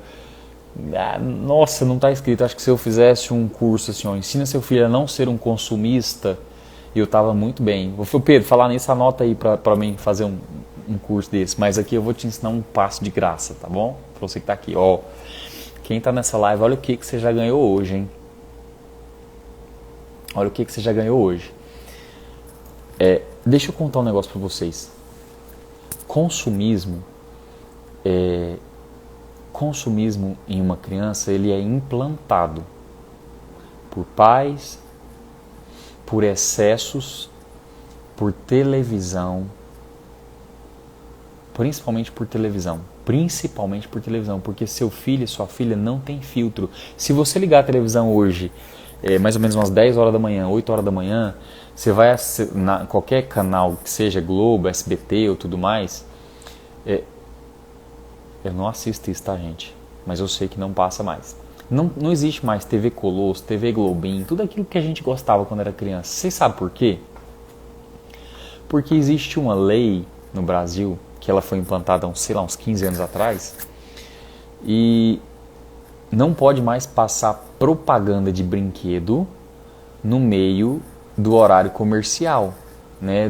Nossa, não está escrito. Acho que se eu fizesse um curso assim, ó, ensina seu filho a não ser um consumista, eu estava muito bem. Vou Pedro, falar nisso, anota aí para mim fazer um curso desse. Mas aqui eu vou te ensinar um passo de graça, tá bom? Para você que está aqui, ó. Quem está nessa live, olha o que você já ganhou hoje, hein? Olha o que você já ganhou hoje. Deixa eu contar um negócio para vocês. Consumismo em uma criança, ele é implantado por pais, por excessos, por televisão, principalmente por televisão, porque seu filho e sua filha não tem filtro. Se você ligar a televisão hoje, mais ou menos umas 10 horas da manhã, 8 horas da manhã, você vai na qualquer canal, que seja Globo, SBT ou tudo mais, eu não assisto isso, tá, gente? Mas eu sei que não passa mais. Não existe mais TV Colosso, TV Globinho, tudo aquilo que a gente gostava quando era criança. Vocês sabem por quê? Porque existe uma lei no Brasil, que ela foi implantada uns 15 anos atrás, e não pode mais passar propaganda de brinquedo no meio do horário comercial. Né,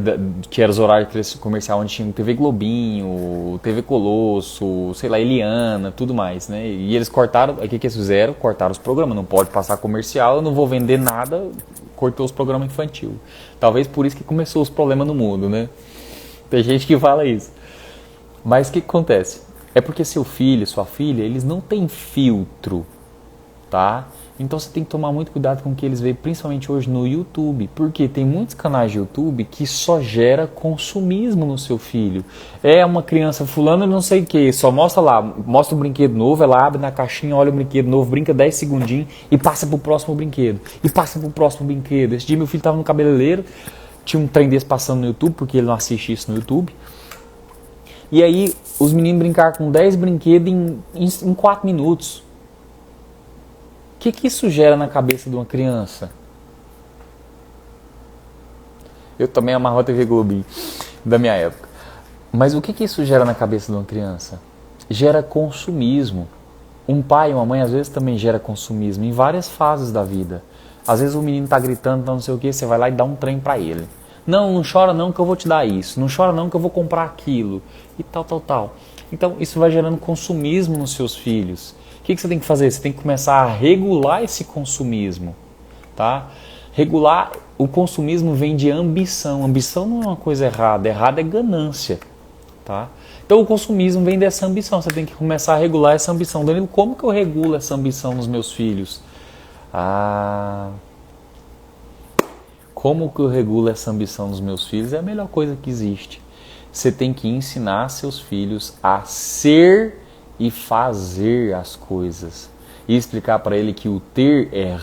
que era os horários comercial onde tinha TV Globinho, TV Colosso, sei lá, Eliana, tudo mais, né? E eles cortaram, o que eles fizeram? Cortaram os programas, não pode passar comercial, eu não vou vender nada, cortou os programas infantil. Talvez por isso que começou os problemas no mundo, né? Tem gente que fala isso. Mas o que acontece? É porque seu filho, sua filha, eles não têm filtro, tá? Então você tem que tomar muito cuidado com o que eles veem, principalmente hoje no YouTube, porque tem muitos canais de YouTube que só gera consumismo no seu filho. É uma criança fulano não sei o que, só mostra lá, mostra um brinquedo novo, ela abre na caixinha, olha o brinquedo novo, brinca 10 segundinhos e passa pro próximo brinquedo. Esse dia meu filho estava no cabeleireiro, tinha um trem desse passando no YouTube, porque ele não assiste isso no YouTube. E aí os meninos brincaram com 10 brinquedos em 4 minutos. O que isso gera na cabeça de uma criança? Eu também amarro a TV Globinho da minha época. Mas o que isso gera na cabeça de uma criança? Gera consumismo. Um pai e uma mãe às vezes também gera consumismo em várias fases da vida. Às vezes o menino está gritando, não sei o que, você vai lá e dá um trem para ele. Não chora não que eu vou te dar isso. Não chora não que eu vou comprar aquilo. E tal. Então isso vai gerando consumismo nos seus filhos. O que você tem que fazer? Você tem que começar a regular esse consumismo, tá? Regular, o consumismo vem de ambição. Ambição não é uma coisa errada, errada é ganância, tá? Então o consumismo vem dessa ambição, você tem que começar a regular essa ambição. Danilo, como que eu regulo essa ambição nos meus filhos? Como que eu regulo essa ambição nos meus filhos? É a melhor coisa que existe. Você tem que ensinar seus filhos a ser e fazer as coisas. e explicar para ele que o ter é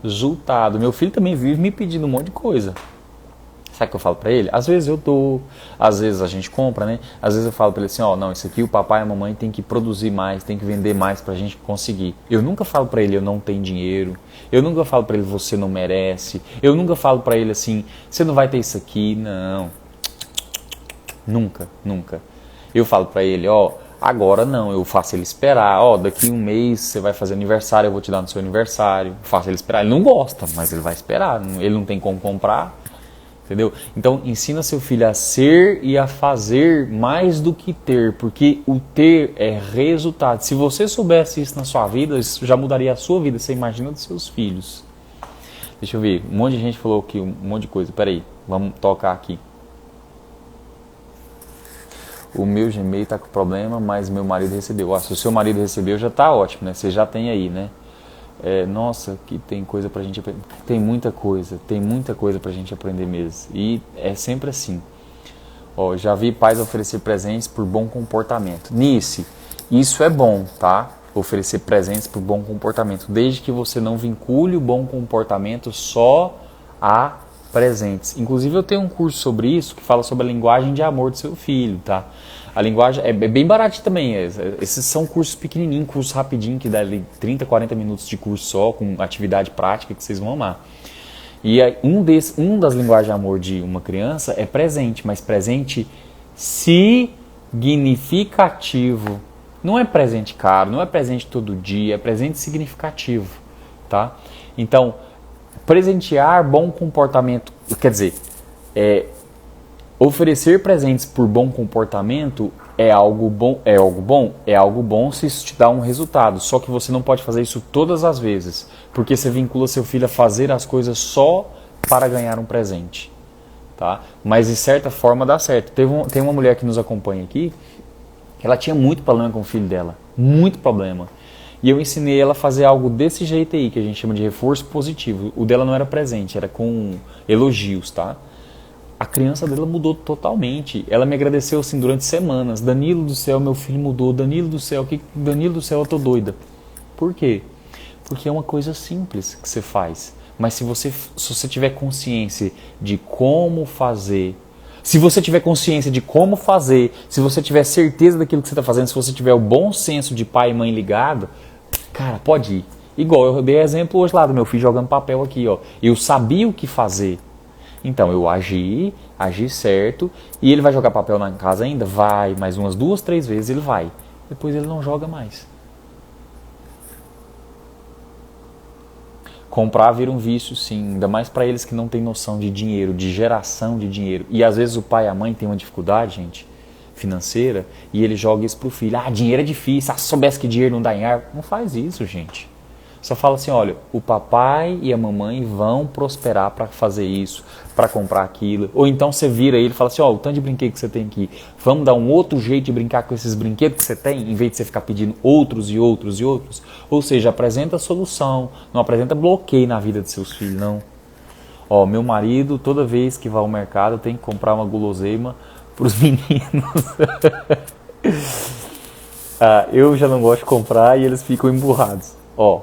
resultado. Meu filho também vive me pedindo um monte de coisa. Sabe o que eu falo pra ele? Às vezes eu dou, às vezes a gente compra, né? Às vezes eu falo pra ele assim, ó, não, isso aqui o papai e a mamãe tem que produzir mais, tem que vender mais pra gente conseguir. Eu nunca falo pra ele, eu não tenho dinheiro. Eu nunca falo pra ele, você não merece. Eu nunca falo pra ele assim, você não vai ter isso aqui. Não. Nunca, nunca. Eu falo pra ele, ó, agora não, eu faço ele esperar. Ó, daqui um mês você vai fazer aniversário, eu vou te dar no seu aniversário. Faço ele esperar. Ele não gosta, mas ele vai esperar. Ele não tem como comprar. Entendeu? Então ensina seu filho a ser e a fazer mais do que ter, porque o ter é resultado. Se você soubesse isso na sua vida, isso já mudaria a sua vida. Você imagina dos seus filhos. Deixa eu ver, um monte de gente falou aqui, um monte de coisa. Peraí, vamos tocar aqui. O meu Gmail está com problema, mas meu marido recebeu. Se o seu marido recebeu, já está ótimo, né? Você já tem aí, né? Nossa, que tem coisa pra gente aprender. Tem muita coisa pra gente aprender mesmo. E é sempre assim. Ó, já vi pais oferecer presentes por bom comportamento. Nice, isso é bom, tá? Oferecer presentes por bom comportamento, desde que você não vincule o bom comportamento só a presentes. Inclusive eu tenho um curso sobre isso que fala sobre a linguagem de amor do seu filho, tá? A linguagem é bem baratinho também. Esses são cursos pequenininhos, cursos rapidinho, que dá ali 30, 40 minutos de curso só, com atividade prática que vocês vão amar. E aí, um das linguagens de amor de uma criança é presente, mas presente significativo. Não é presente caro, não é presente todo dia, é presente significativo, tá? Então, presentear bom comportamento, quer dizer, oferecer presentes por bom comportamento é algo bom, se isso te dá um resultado. Só que você não pode fazer isso todas as vezes, porque você vincula seu filho a fazer as coisas só para ganhar um presente, tá? Mas de certa forma dá certo. Tem uma mulher que nos acompanha aqui, que ela tinha muito problema com o filho dela, muito problema. E eu ensinei ela a fazer algo desse jeito aí, que a gente chama de reforço positivo. O dela não era presente, era com elogios, tá? A criança dela mudou totalmente. Ela me agradeceu assim durante semanas. Danilo do céu, meu filho mudou. Danilo do céu, Danilo do céu, eu tô doida. Por quê? Porque é uma coisa simples que você faz. Mas se você tiver consciência de como fazer, se você tiver consciência de como fazer, se você tiver certeza daquilo que você está fazendo, se você tiver o bom senso de pai e mãe ligado, cara, pode ir. Igual eu dei exemplo hoje lá do meu filho jogando papel aqui, ó. Eu sabia o que fazer. Então eu agi certo, e ele vai jogar papel na casa ainda? Vai, mais umas 2, 3 vezes ele vai. Depois ele não joga mais. Comprar vira um vício, sim, ainda mais para eles que não têm noção de dinheiro, de geração de dinheiro. E às vezes o pai e a mãe têm uma dificuldade, gente, financeira, e ele joga isso pro filho. Ah, dinheiro é difícil, se soubesse que dinheiro não dá em árvore. Não faz isso, gente. Só fala assim, olha, o papai e a mamãe vão prosperar para fazer isso, para comprar aquilo. Ou então você vira ele e fala assim, ó, o tanto de brinquedo que você tem aqui, vamos dar um outro jeito de brincar com esses brinquedos que você tem, em vez de você ficar pedindo outros e outros e outros. Ou seja, apresenta a solução, não apresenta bloqueio na vida de seus filhos, não. Ó, meu marido, toda vez que vai ao mercado, tem que comprar uma guloseima para os meninos. Eu já não gosto de comprar e eles ficam emburrados. Ó,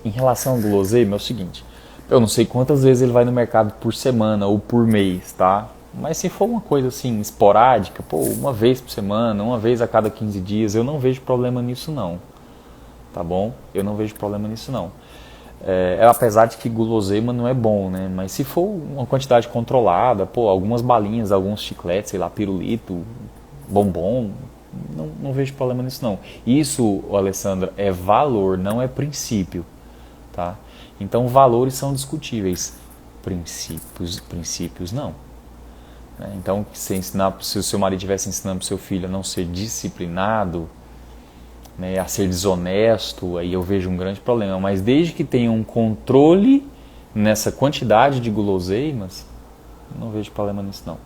em relação ao guloseima é o seguinte, eu não sei quantas vezes ele vai no mercado por semana ou por mês, tá? Mas se for uma coisa assim, esporádica, uma vez por semana, uma vez a cada 15 dias, eu não vejo problema nisso não, tá bom? Eu não vejo problema nisso não. Apesar de que guloseima não é bom, né? Mas se for uma quantidade controlada, algumas balinhas, alguns chicletes, sei lá, pirulito, bombom, não vejo problema nisso não. Isso, Alessandra, é valor, não é princípio. Tá? Então valores são discutíveis, princípios não. Então se o seu marido estivesse ensinando para o seu filho a não ser disciplinado, né, a ser desonesto, aí eu vejo um grande problema. Mas desde que tenha um controle nessa quantidade de guloseimas, não vejo problema nisso não.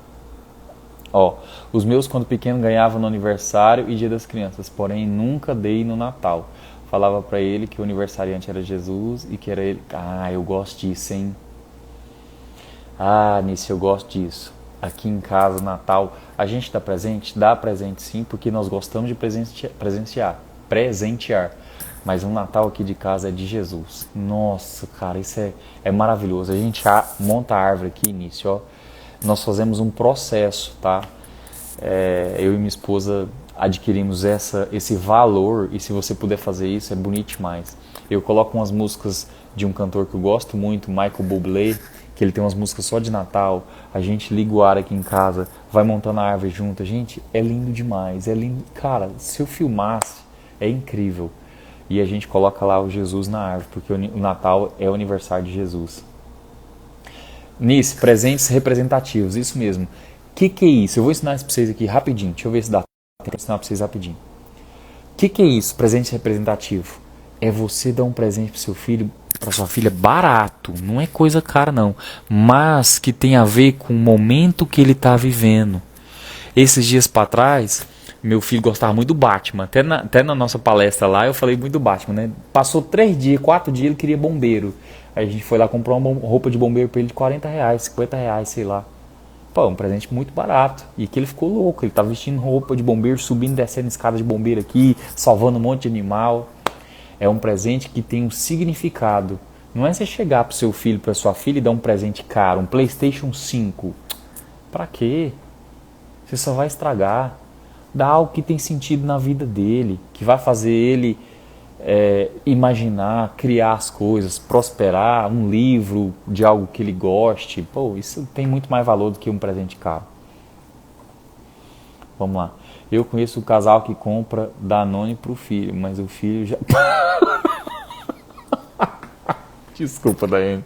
Ó, os meus quando pequeno ganhavam no aniversário e dia das crianças, porém nunca dei no Natal. Falava pra ele que o aniversariante era Jesus e que era ele. Ah, eu gosto disso, hein? Ah, nisso eu gosto disso. Aqui em casa, Natal, a gente dá presente? Dá presente sim, porque nós gostamos de presentear. mas o Natal aqui de casa é de Jesus. Nossa, cara, isso é maravilhoso. A gente monta a árvore aqui, início, ó. Nós fazemos um processo, tá? Eu e minha esposa adquirimos esse valor, e se você puder fazer isso, é bonito demais. Eu coloco umas músicas de um cantor que eu gosto muito, Michael Bublé, que ele tem umas músicas só de Natal. A gente liga o ar aqui em casa, vai montando a árvore junto. Gente, é lindo demais, é lindo. Cara, se eu filmasse, é incrível. E a gente coloca lá o Jesus na árvore, porque o Natal é o aniversário de Jesus. Nisso, presentes representativos, isso mesmo. O que é isso? Eu vou ensinar isso pra vocês aqui rapidinho. Deixa eu ver se dá tempo de ensinar pra vocês rapidinho. O que é isso, presente representativo? É você dar um presente pro seu filho, pra sua filha, barato. Não é coisa cara, não. Mas que tem a ver com o momento que ele tá vivendo. Esses dias pra trás, meu filho gostava muito do Batman. Até na nossa palestra lá, eu falei muito do Batman, né? Passou 3 dias, 4 dias, ele queria bombeiro. Aí a gente foi lá comprar uma roupa de bombeiro pra ele de R$40, R$50, sei lá. Pô, um presente muito barato. E que ele ficou louco. Ele tá vestindo roupa de bombeiro, subindo e descendo escada de bombeiro aqui, salvando um monte de animal. É um presente que tem um significado. Não é você chegar pro seu filho, pra sua filha e dar um presente caro, um PlayStation 5. Pra quê? Você só vai estragar. Dá algo que tem sentido na vida dele, que vai fazer ele imaginar, criar as coisas, prosperar, um livro de algo que ele goste. Pô, isso tem muito mais valor do que um presente caro. Vamos lá. Eu conheço o casal que compra Danone pro filho, mas o filho já... Desculpa, Daiane.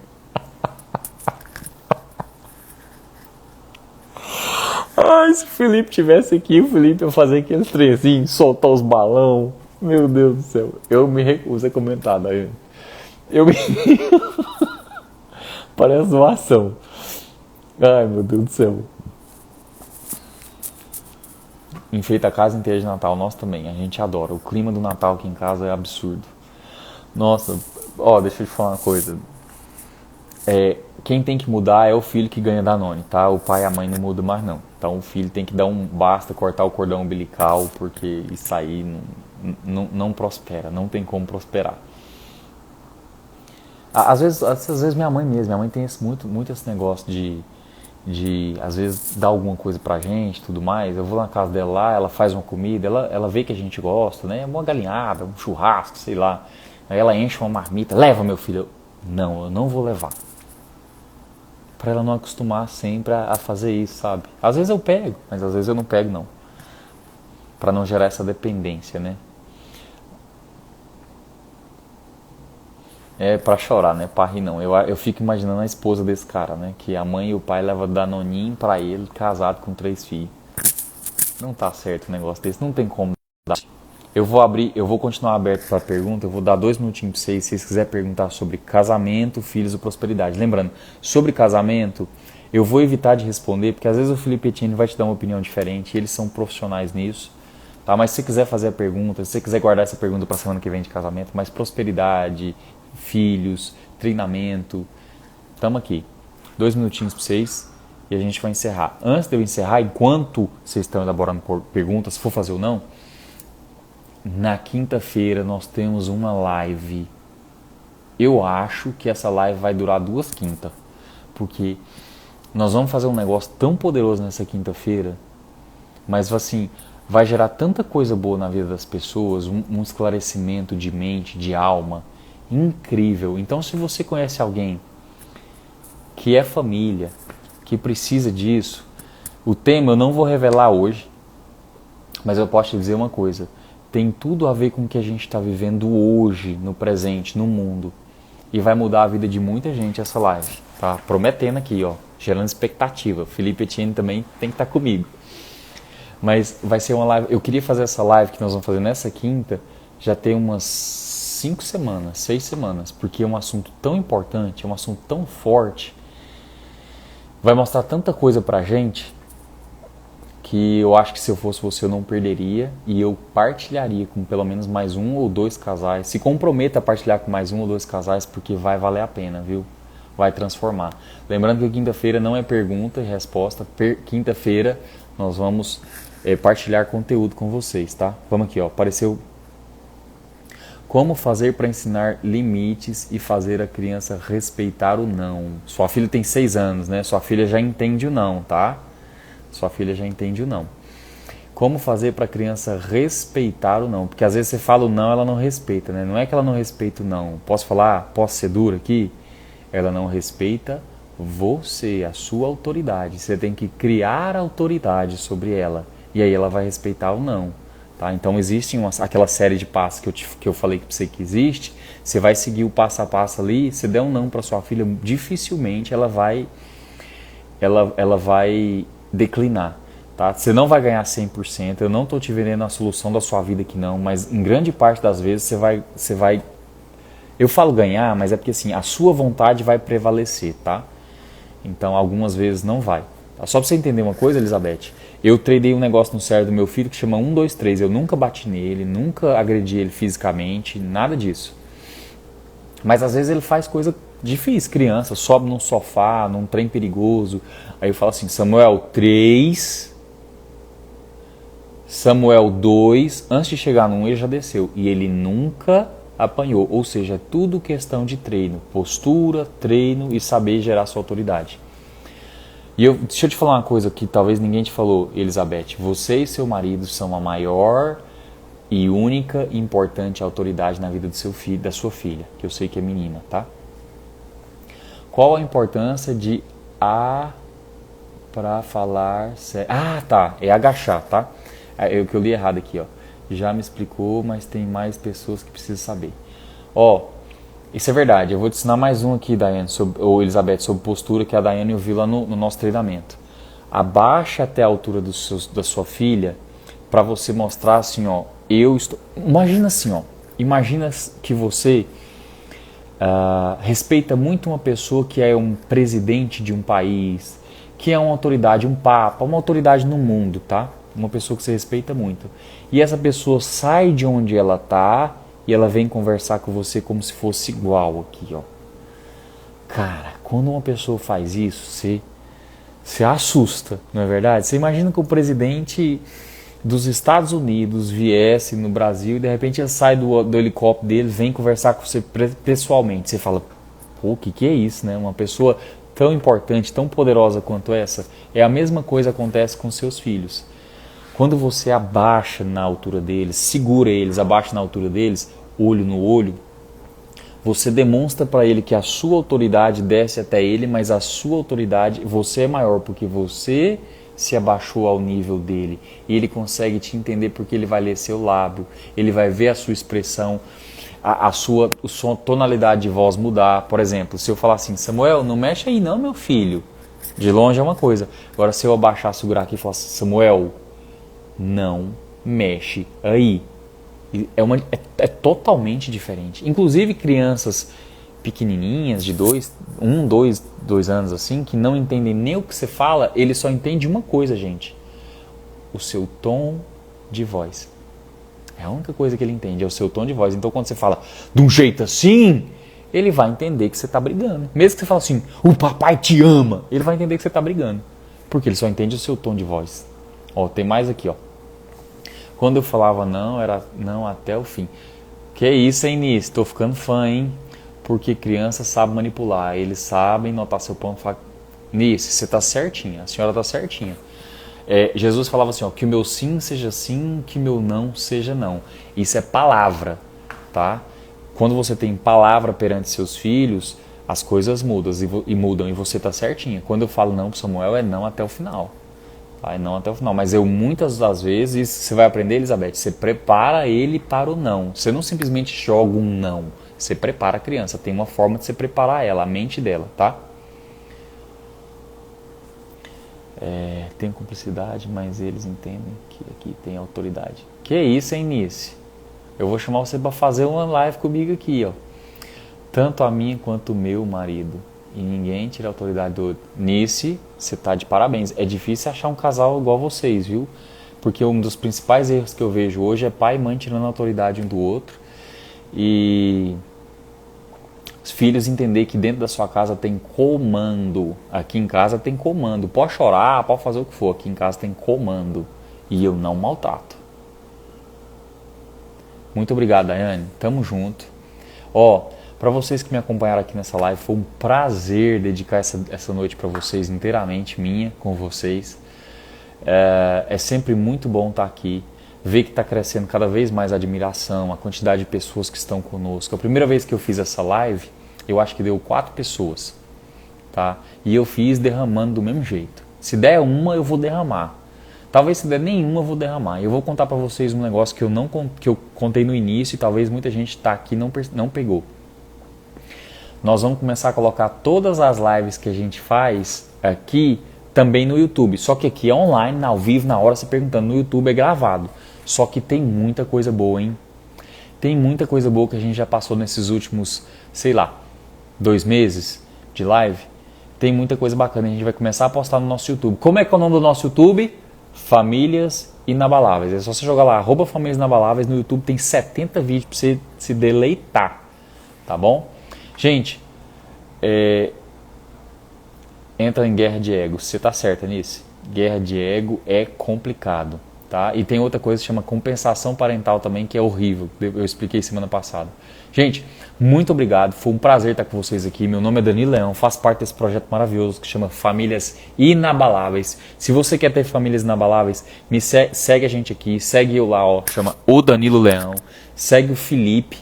Ai, se o Felipe tivesse aqui, o Felipe ia fazer aquele trem assim, soltar os balão. Meu Deus do céu. Eu me recuso a comentar, Daiane. Eu me... Parece zoação. Ai, meu Deus do céu. Enfeita a casa inteira de Natal, nós também, a gente adora. O clima do Natal aqui em casa é absurdo. Nossa, ó, deixa eu te falar uma coisa. Quem tem que mudar é o filho que ganha Danone, tá? O pai e a mãe não mudam mais não. Então o filho tem que dar um basta, cortar o cordão umbilical, porque isso aí não prospera, não tem como prosperar. Às vezes minha mãe tem muito esse negócio de às vezes dar alguma coisa pra gente, tudo mais. Eu vou na casa dela lá, ela faz uma comida, ela vê que a gente gosta, né? Uma galinhada, um churrasco, sei lá. Aí ela enche uma marmita, leva meu filho. Não, eu não vou levar. Pra ela não acostumar sempre a fazer isso, sabe? Às vezes eu pego, mas às vezes eu não pego não. Pra não gerar essa dependência, né? É pra chorar, né? Pra rir não. Eu fico imaginando a esposa desse cara, né? Que a mãe e o pai levam Danoninho pra ele, casado com 3 filhos. Não tá certo o negócio desse, não tem como dar. Eu vou continuar aberto pra pergunta, eu vou dar 2 minutinhos pra vocês, se vocês quiserem perguntar sobre casamento, filhos ou prosperidade. Lembrando, sobre casamento, eu vou evitar de responder, porque às vezes o Felipe Etienne vai te dar uma opinião diferente, eles são profissionais nisso. Tá? Mas se você quiser fazer a pergunta, se você quiser guardar essa pergunta pra semana que vem de casamento, mas prosperidade, filhos, treinamento, estamos aqui. 2 minutinhos para vocês e a gente vai encerrar. Antes de eu encerrar, enquanto vocês estão elaborando perguntas, se for fazer ou não, na quinta-feira nós temos uma live. Eu acho que essa live vai durar 2 quintas, porque nós vamos fazer um negócio tão poderoso nessa quinta-feira, mas assim, vai gerar tanta coisa boa na vida das pessoas, um esclarecimento de mente, de alma, incrível. Então, se você conhece alguém que é família, que precisa disso, o tema eu não vou revelar hoje, mas eu posso te dizer uma coisa, tem tudo a ver com o que a gente está vivendo hoje, no presente, no mundo, e vai mudar a vida de muita gente essa live, tá? Prometendo aqui, ó, gerando expectativa. Felipe Etienne também tem que estar comigo. Mas vai ser uma live, eu queria fazer essa live que nós vamos fazer nessa quinta, já tem umas 5 semanas, 6 semanas, porque é um assunto tão importante, é um assunto tão forte, vai mostrar tanta coisa pra gente, que eu acho que se eu fosse você eu não perderia, e eu partilharia com pelo menos mais 1 ou 2 casais, se comprometa a partilhar com mais 1 ou 2 casais, porque vai valer a pena, viu? Vai transformar. Lembrando que quinta-feira não é pergunta e resposta, quinta-feira nós vamos partilhar conteúdo com vocês, tá? Vamos aqui, ó, apareceu... Como fazer para ensinar limites e fazer a criança respeitar o não? Sua filha tem 6 anos, né? Sua filha já entende o não, tá? Sua filha já entende o não. Como fazer para a criança respeitar o não? Porque às vezes você fala o não, ela não respeita, né? Não é que ela não respeita o não. Posso falar? Posso ser duro aqui? Ela não respeita você, a sua autoridade. Você tem que criar autoridade sobre ela. E aí ela vai respeitar o não. Tá? Então existe aquela série de passos que eu falei para você que existe. Você vai seguir o passo a passo ali. Se der um não para sua filha, dificilmente ela vai declinar. Tá? Você não vai ganhar 100%. Eu não estou te vendendo a solução da sua vida aqui não. Mas em grande parte das vezes você vai. Eu falo ganhar, mas é porque assim, a sua vontade vai prevalecer, tá? Então algumas vezes não vai. Tá? Só para você entender uma coisa, Elizabeth, eu treinei um negócio no cérebro do meu filho que chama 1, 2, 3. Eu nunca bati nele, nunca agredi ele fisicamente, nada disso. Mas às vezes ele faz coisa difícil, criança, sobe num sofá, num trem perigoso. Aí eu falo assim, Samuel 3, Samuel 2, antes de chegar no 1 ele já desceu. E ele nunca apanhou, ou seja, é tudo questão de treino, postura, treino e saber gerar sua autoridade. E deixa eu te falar uma coisa que talvez ninguém te falou, Elizabeth. Você e seu marido são a maior e única e importante autoridade na vida do seu filho, da sua filha, que eu sei que é menina, tá? Qual a importância de para falar sério? Ah, tá, é agachar, tá? É o que eu li errado aqui, ó. Já me explicou, mas tem mais pessoas que precisam saber. Ó, isso é verdade. Eu vou te ensinar mais um aqui, Daiane, ou Elizabeth, sobre postura, que a Daiane eu vi lá no nosso treinamento. Abaixa até a altura da sua filha para você mostrar assim, ó, eu estou... Imagina assim, ó, imagina que você respeita muito uma pessoa que é um presidente de um país, que é uma autoridade, um papa, uma autoridade no mundo, tá? Uma pessoa que você respeita muito. E essa pessoa sai de onde ela tá e ela vem conversar com você como se fosse igual aqui, ó. Cara, quando uma pessoa faz isso, você assusta, não é verdade? Você imagina que o presidente dos Estados Unidos viesse no Brasil e de repente ele sai do helicóptero dele, vem conversar com você pessoalmente. Você fala, pô, o que é isso, né? Uma pessoa tão importante, tão poderosa quanto essa. É a mesma coisa que acontece com seus filhos. Quando você abaixa na altura deles, segura eles, abaixa na altura deles, olho no olho, você demonstra para ele que a sua autoridade desce até ele, mas a sua autoridade, você é maior porque você se abaixou ao nível dele. E ele consegue te entender porque ele vai ler seu lábio, ele vai ver a sua expressão, a sua tonalidade de voz mudar. Por exemplo, se eu falar assim, Samuel, não mexe aí não, meu filho. De longe é uma coisa. Agora se eu abaixar, segurar aqui e falar assim, Samuel, não mexe aí. É totalmente diferente. Inclusive crianças pequenininhas de 2 anos assim, que não entendem nem o que você fala, ele só entende uma coisa, gente. O seu tom de voz. É a única coisa que ele entende, é o seu tom de voz. Então quando você fala de um jeito assim, ele vai entender que você está brigando. Mesmo que você fale assim, o papai te ama, ele vai entender que você está brigando. Porque ele só entende o seu tom de voz. Ó, tem mais aqui, ó. Quando eu falava não, era não até o fim. Que isso, hein, Nisso? Tô ficando fã, hein? Porque criança sabe manipular. Eles sabem notar seu ponto. Nisso, você tá certinha. A senhora tá certinha. Jesus falava assim, ó, que o meu sim seja sim, que o meu não seja não. Isso é palavra, tá? Quando você tem palavra perante seus filhos, as coisas mudam e você tá certinha. Quando eu falo não pro Samuel, é não até o final. Vai não até o final, mas eu muitas das vezes, você vai aprender, Elizabeth, você prepara ele para o não. Você não simplesmente joga um não, você prepara a criança, tem uma forma de você preparar ela, a mente dela, tá? Tem cumplicidade, mas eles entendem que aqui tem autoridade. Que isso, hein, Nice? Eu vou chamar você para fazer uma live comigo aqui, ó. Tanto a minha quanto o meu marido. E ninguém tira a autoridade do outro. Nice, você tá de parabéns. É difícil achar um casal igual vocês, viu? Porque um dos principais erros que eu vejo hoje é pai e mãe tirando a autoridade um do outro. E os filhos entender que dentro da sua casa tem comando. Aqui em casa tem comando. Pode chorar, pode fazer o que for. Aqui em casa tem comando. E eu não maltrato. Muito obrigado, Daiane. Tamo junto. Ó, para vocês que me acompanharam aqui nessa live, foi um prazer dedicar essa noite para vocês, inteiramente minha, com vocês. É sempre muito bom estar aqui, ver que está crescendo cada vez mais a admiração, a quantidade de pessoas que estão conosco. A primeira vez que eu fiz essa live, eu acho que deu 4 pessoas, tá? E eu fiz derramando do mesmo jeito. Se der uma, eu vou derramar. Talvez se der nenhuma, eu vou derramar. Eu vou contar para vocês um negócio que eu contei no início e talvez muita gente está aqui não pegou. Nós vamos começar a colocar todas as lives que a gente faz aqui também no YouTube. Só que aqui é online, ao vivo, na hora, você perguntando. No YouTube é gravado. Só que tem muita coisa boa, hein? Tem muita coisa boa que a gente já passou nesses últimos, sei lá, 2 meses de live. Tem muita coisa bacana. A gente vai começar a postar no nosso YouTube. Como é que é o nome do nosso YouTube? Famílias Inabaláveis. É só você jogar lá, @Famílias Inabaláveis. No YouTube tem 70 vídeos para você se deleitar. Tá bom? Gente, entra em guerra de ego. Você tá certa nisso? Guerra de ego é complicado, tá? E tem outra coisa que chama compensação parental também, que é horrível. Eu expliquei semana passada. Gente, muito obrigado. Foi um prazer estar com vocês aqui. Meu nome é Danilo Leão, faço parte desse projeto maravilhoso que chama Famílias Inabaláveis. Se você quer ter famílias inabaláveis, segue a gente aqui, segue eu lá, ó, chama o Danilo Leão, segue o Felipe,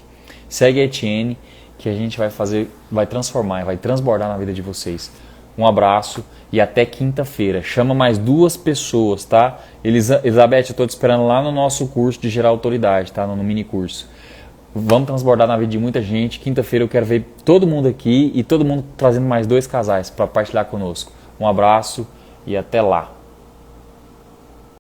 segue a Etienne, que a gente vai transformar, vai transbordar na vida de vocês. Um abraço e até quinta-feira. Chama mais 2 pessoas, tá? Elizabeth, eu estou te esperando lá no nosso curso de gerar autoridade, tá? No mini curso. Vamos transbordar na vida de muita gente. Quinta-feira eu quero ver todo mundo aqui e todo mundo trazendo mais 2 casais para partilhar conosco. Um abraço e até lá.